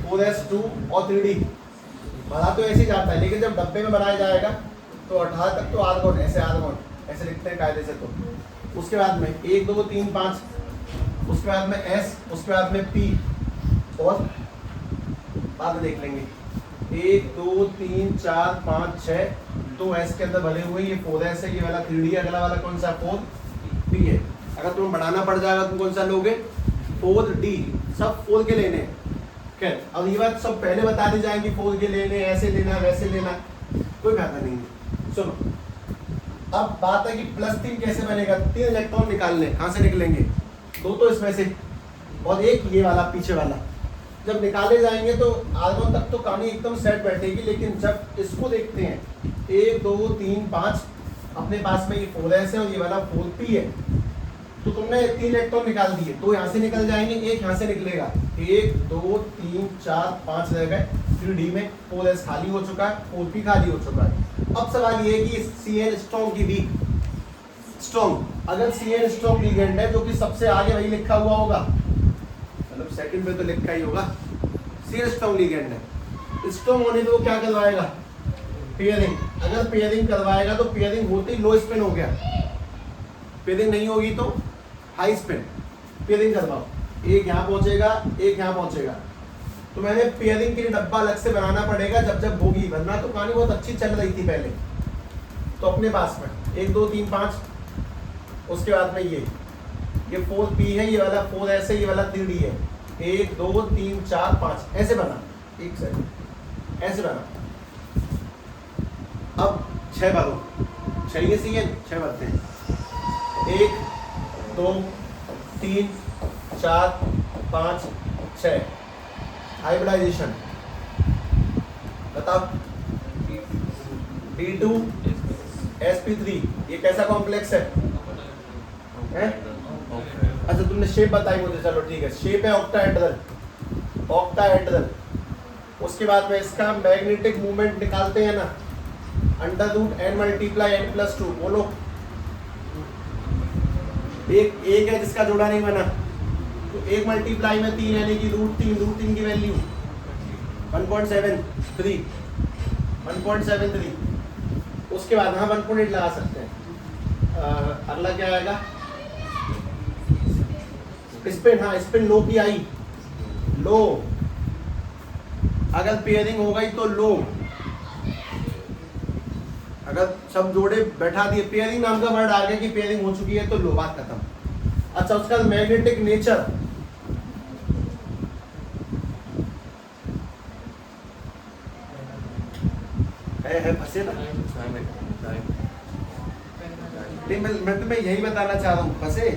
Speaker 1: 4s2 और 3d बना तो ऐसे ही जाता है, लेकिन जब डब्बे में बनाया जाएगा तो 18 तक तो आर्गोन, ऐसे लिखते हैं कायदे से। तो उसके बाद में 1 2 3 5, उसके बाद में s, उसके बाद में p, और बाद में देख लेंगे 1 2 3 4 5 6, तो s के अंदर भले हुए, ये 4s है, ये वाला 3d, अगला वाला कौन सा 4p है। अगर तुम्हें बढ़ाना पड़ जाएगा तुम कौन सा लोगे 4d, सब 4 के लेने हैं। खैर अब ये बात सब पहले बता दी जाएंगी, 4 के लेने, ऐसे लेना वैसे लेना, कोई फायदा नहीं है। सुनो, अब बात है कि +3 कैसे बनेगा। 3 इलेक्ट्रॉन निकालने, कहाँ से निकलेंगे, 2 तो इसमें से और एक ये वाला पीछे वाला। जब निकाले जाएंगे तो आर्गन तक तो कहानी एकदम सेट बैठेगी, लेकिन जब इसको देखते हैं 1 2 3 5, अपने पास में ये 4s है और ये वाला 4p है, तो तुमने 3 इलेक्ट्रॉन निकाल दिए, 2 यहाँ से निकल जाएंगे, एक यहाँ से निकलेगा, 1 2 3 4 5 रह गए। 3d में 4s खाली हो चुका है, 4p खाली हो चुका है। अब सवाल ये है कि Cn स्ट्रॉन्ग की वीक, स्ट्रॉन्ग, अगर Cn स्ट्रॉन्ग लिगेंड है जो कि सबसे आगे वही लिखा हुआ होगा, मतलब सेकंड पे तो लिखा ही होगा, Cn स्ट्रॉन्ग लिगेंड है, स्ट्रॉन्ग होने पे वो क्या करवाएगा, पेयरिंग। अगर पेयरिंग करवाएगा तो पेयरिंग होते ही लो स्पिन हो गया, पेयरिंग नहीं होगी तो हाई स्पिन। पेयरिंग करवाओ, एक यहाँ पहुंचेगा, एक यहाँ पहुंचेगा, तो मैंने पेयरिंग के लिए डब्बा अलग से बनाना पड़ेगा जब जब होगी, वरना तो कहानी बहुत अच्छी चल रही थी पहले। तो अपने पास में 1 2 3 5, उसके बाद में ये 4p है, ये वाला 4s है, ये वाला 3d है, 1 2 3 4 5 ऐसे बना, एक सेकंड ऐसे बना। अब 6 भरो, 6 ये Cn 6 भरते हैं, 1 2 3 4 5 6, हाइब्रिडाइजेशन बताओ, D2 sp3, ये कैसा कॉम्प्लेक्स है? अच्छा तुमने शेप बताई मुझे, चलो ठीक है, शेप है ऑक्टाहेड्रल, ऑक्टाहेड्रल उसके बाद में इसका मैग्नेटिक मूवमेंट निकालते हैं ना, under root N multiply N plus two. बोलो, एक है जिसका जोड़ा नहीं बना, तो एक मल्टीप्लाई में 3 यानी कि रूट तीन की वैल्यू 1.73 1.73। उसके बाद हाँ 1.8 लगा सकते हैं। अगला क्या आएगा, स्पिन। हाँ स्पिन लो की आई, लो अगर पेयरिंग हो गई तो लो, अगर सब जोड़े बैठा दिए, पेयरिंग नाम का वर्ड आ गया कि पेयरिंग हो चुकी है तो लो, बात खत्म। अच्छा उसका मैग्नेटिक नेचर, है फंसे ना, नहीं मैं तुम्हें यही बताना चाह रहा हूँ, फंसे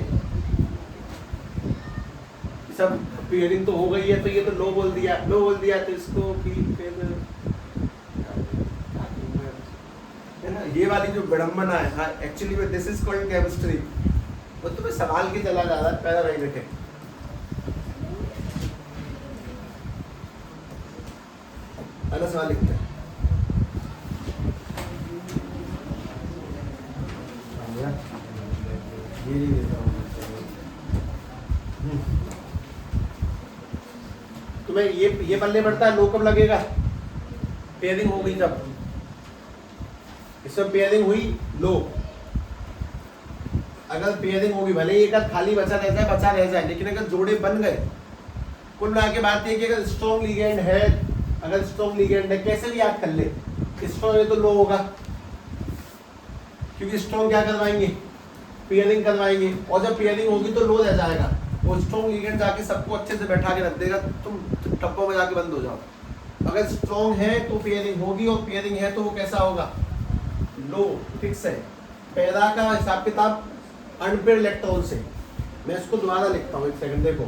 Speaker 1: सब पेयरिंग तो हो गई है तो ये तो लो बोल दिया तो इसको फिर है ना, ये वाली जो विडंबना है। हाँ एक्चुअली में दिस इज कॉल्ड केमिस्ट्री। वो तुम्हें सवाल के चला जा रहा है पैरामैग्नेटिक। अगला सवाल लिखते हैं। तुम्हें ये पल्ले पड़ता है, लो कब लगेगा, पेयरिंग हो गई जब, इसमें पेयरिंग हुई लो। अगर पेयरिंग होगी, भले ही एक आध खाली बचा रह जाए, लेकिन अगर जोड़े बन गए, कुल मिला के बात ये कि अगर स्ट्रॉन्ग लिगेंड है, अगर स्ट्रॉन्ग लिगेंड है कैसे भी याद कर ले, स्ट्रॉन्ग है तो लो होगा, क्योंकि स्ट्रॉन्ग क्या करवाएंगे, पेयरिंग करवाएंगे, और जब पेयरिंग होगी तो लो रह जाएगा। वो स्ट्रॉन्ग लिगेंड जाके सबको अच्छे से बैठा के रख देगा, तुम टप्पों में जाके बंद हो जाओ। अगर स्ट्रॉन्ग है तो पेयरिंग होगी, और पेयरिंग है तो वो कैसा होगा, लो, फिक्स है। पैदा का हिसाब किताब अनपेयर्ड इलेक्ट्रॉन से, मैं इसको दोबारा लिखता हूँ, एक सेकंड देखो।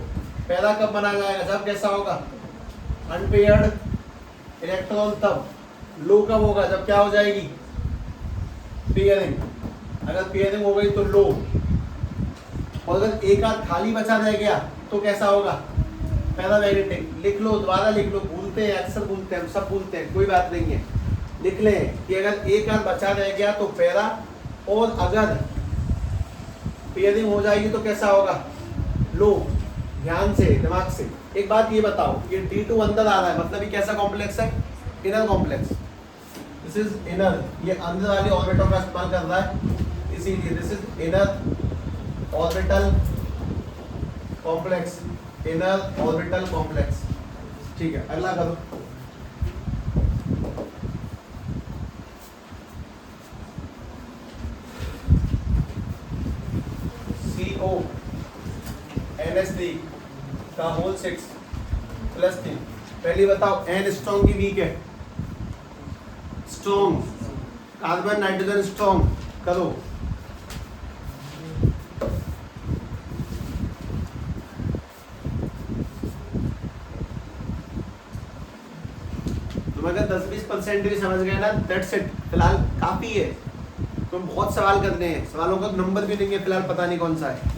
Speaker 1: पैदा कब बना जाएगा, जब कैसा होगा, अनपेयर्ड इलेक्ट्रॉन। तब लो कब होगा, जब क्या हो जाएगी, पेयरिंग। अगर पेयरिंग हो गई तो लो, और अगर एक आध खाली बचा रह गया तो कैसा होगा, पैरामैग्नेटिक। लिख लो, दोबारा लिख लो, भूलते हैं, अक्सर भूलते हैं, सब भूलते हैं, कोई बात नहीं है, लिख लें कि अगर एक आध बचा रह गया तो पैरा, और अगर पेयरिंग हो जाएगी तो कैसा होगा, लो। ध्यान से, दिमाग से। एक बात ये बताओ, ये D2 अंदर आ रहा है, मतलब ये कैसा कॉम्प्लेक्स है, inner complex. This is inner, ये अंदर वाले ऑर्बिटल का इस्तेमाल कर रहा है, इसीलिए this is inner orbital complex, inner orbital complex. ठीक है, अगला करो। CO NH3 का होल 6 प्लस 3। पहले बताओ N स्ट्रॉन्ग की वीक है, स्ट्रॉन्ग, कार्बन नाइट्रोजन स्ट्रॉन्ग, करो। तुम अगर 10-20% भी समझ गए ना, दैट्स इट, फिलहाल काफी है। तुम बहुत सवाल करने हैं, सवालों का नंबर भी नहीं है फिलहाल, पता नहीं कौन सा है।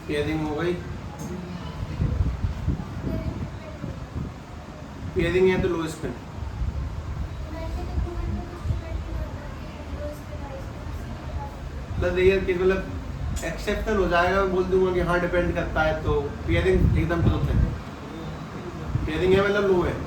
Speaker 1: पेयरिंग हो गई, पेयरिंग है तो लो स्पिन। मतलब ये कि मतलब एक्सेप्शन हो जाएगा, मैं बोल दूंगा कि हाँ डिपेंड करता है, तो पेयरिंग एकदम ट्रुथ है। पेयरिंग है मतलब लो है।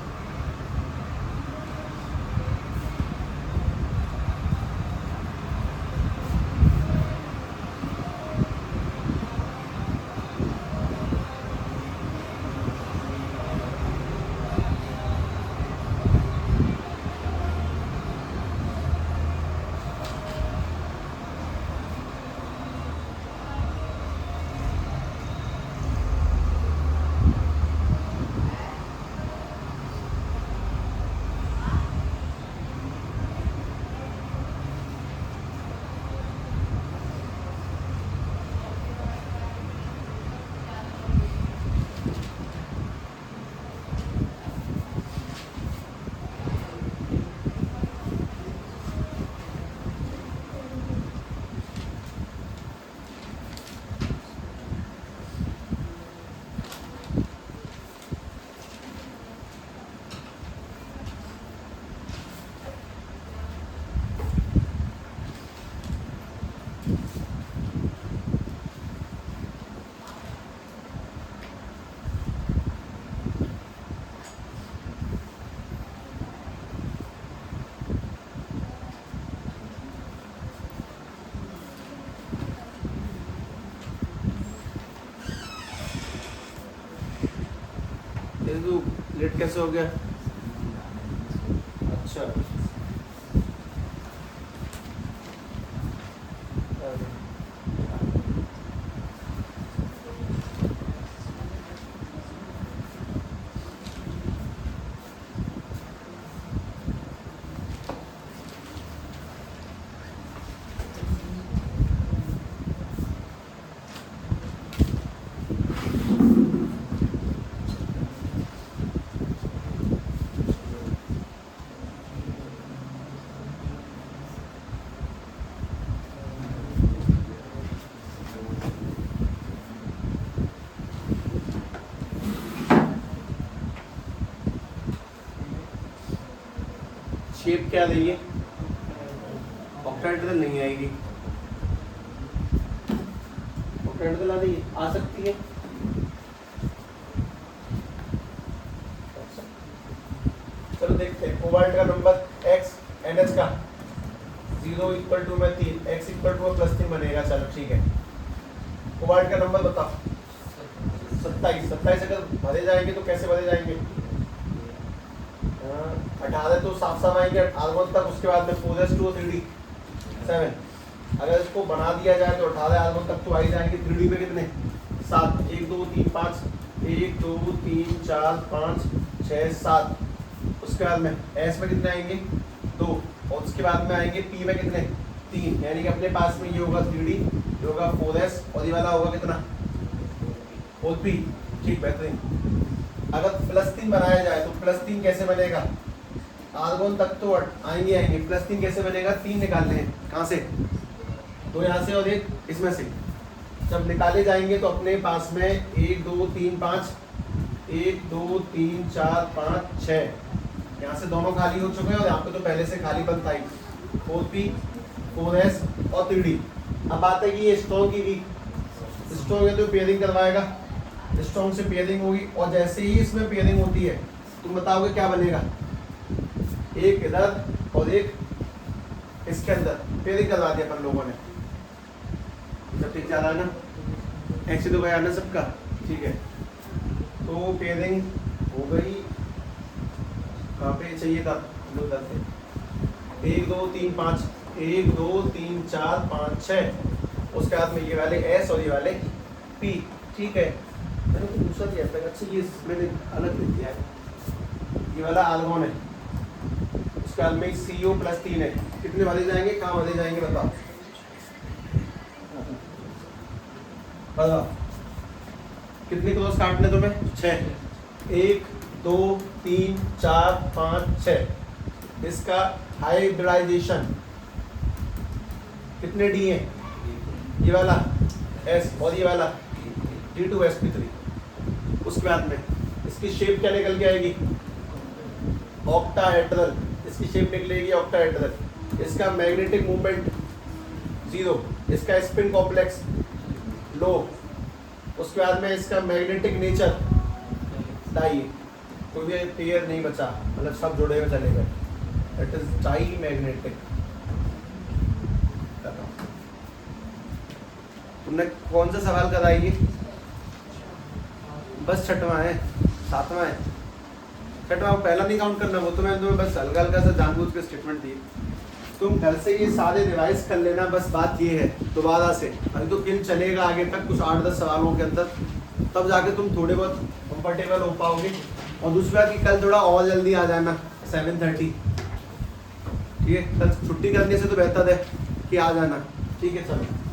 Speaker 1: लेट कैसे हो गया? अच्छा शेप क्या देंगे? ऑक्टाहेड्रल नहीं आएगी, ऑक्टाहेड्रल आ रही आ सकती है। चलो देखते हैं। कोबाल्ट का नंबर x NH का 0 इक्वल टू में 3, x इक्वल टू +3 बनेगा। चलो ठीक है, कोबाल्ट का नंबर बताओ। 27। 27 अगर भरे जाएंगे तो कैसे भरे जाएंगे? 18 तो साफ साफ आएंगे R1 तक, उसके बाद में 4s2 3d 7। अगर इसको बना दिया जाए तो 18 R1 तक तो आ ही जाएंगे। 3d में कितने? 7। 1 2 3 5, 1 2 3 4 5 6 7। उसके बाद में S में कितने आएंगे? 2। और उसके बाद में आएंगे P में कितने? 3। यानी कि अपने पास में ये होगा 3d, ये होगा 4s, और ये वाला होगा कितना? 4p। ठीक, बेहतरीन। अगर +3 बनाया जाए तो +3 कैसे बनेगा? R1 तक तो आएंगे +3 कैसे बनेगा? 3 निकालने हैं। कहाँ से? 2 यहाँ से और 1 इसमें से। जब निकाले जाएंगे तो अपने पास में 1 2 3 5, 1 2 3 4 5 6, यहाँ से दोनों खाली हो चुके हैं और यहाँ पे तो पहले से खाली बनता ही। 4p 4s और 3d। अब बात है कि ये स्ट्रॉन्ग की वीक। स्ट्रॉन्ग है तो पेयरिंग करवाएगा, स्ट्रॉन्ग से पेयरिंग होगी, और जैसे ही इसमें पेयरिंग होती है तुम बताओगे क्या बनेगा? एक इधर और एक इसके अंदर पेयरिंग करवा दिया अपन लोगों ने। सब ठीक चल रहा है ना? एक्स तो गया ना सबका? ठीक है, तो पेयरिंग हो गई। कहाँ पे चाहिए था? 1 2 3 5, 1 2 3 4 5 6। उसके बाद में ये वाले S और ये वाले P। ठीक है, मैंने तो दूसरा दिया था। अच्छा, ये मैंने अलग लिख दिया है। ये वाला आर्गोन है, उसके बाद में CO +3 है। कितने भरे जाएंगे? कहाँ भरे जाएंगे बताओ? बताओ कितने क्रॉस काटने तुम्हें? 6। 1 2 3 4 5 6। इसका हाइब्रिडाइजेशन कितने डी है? ये वाला S और ये वाला D2sp3। उसके बाद में इसकी शेप क्या निकल के आएगी? ऑक्टाहेड्रल, इसकी शेप निकलेगी ऑक्टाहेड्रल। इसका मैग्नेटिक मूवमेंट 0, इसका स्पिन कॉम्प्लेक्स लो, उसके बाद में इसका मैग्नेटिक नेचर डाई, कोई भी पेयर नहीं बचा, मतलब सब जुड़े हुए चले गए, इट इज डाई मैग्नेटिक। तुमने कौन सा सवाल कराई है? बस छठवां है, सातवां है, छठवां पहला नहीं काउंट करना, वो तो मैंने तुम्हें बस हल्का हल्का सा जानबूझ के स्टेटमेंट दी। तुम घर से ये सारे रिवाइज कर लेना, बस बात ये है दोबारा से, अभी तो किन चलेगा आगे तक कुछ 8-10 सवालों के अंदर, तब जाके तुम थोड़े बहुत कंफर्टेबल हो पाओगे। और दूसरी बात कि कल थोड़ा और जल्दी आ जाना 7:30, ठीक है, कल छुट्टी करने से तो बेहतर है कि आ जाना, ठीक है चलो।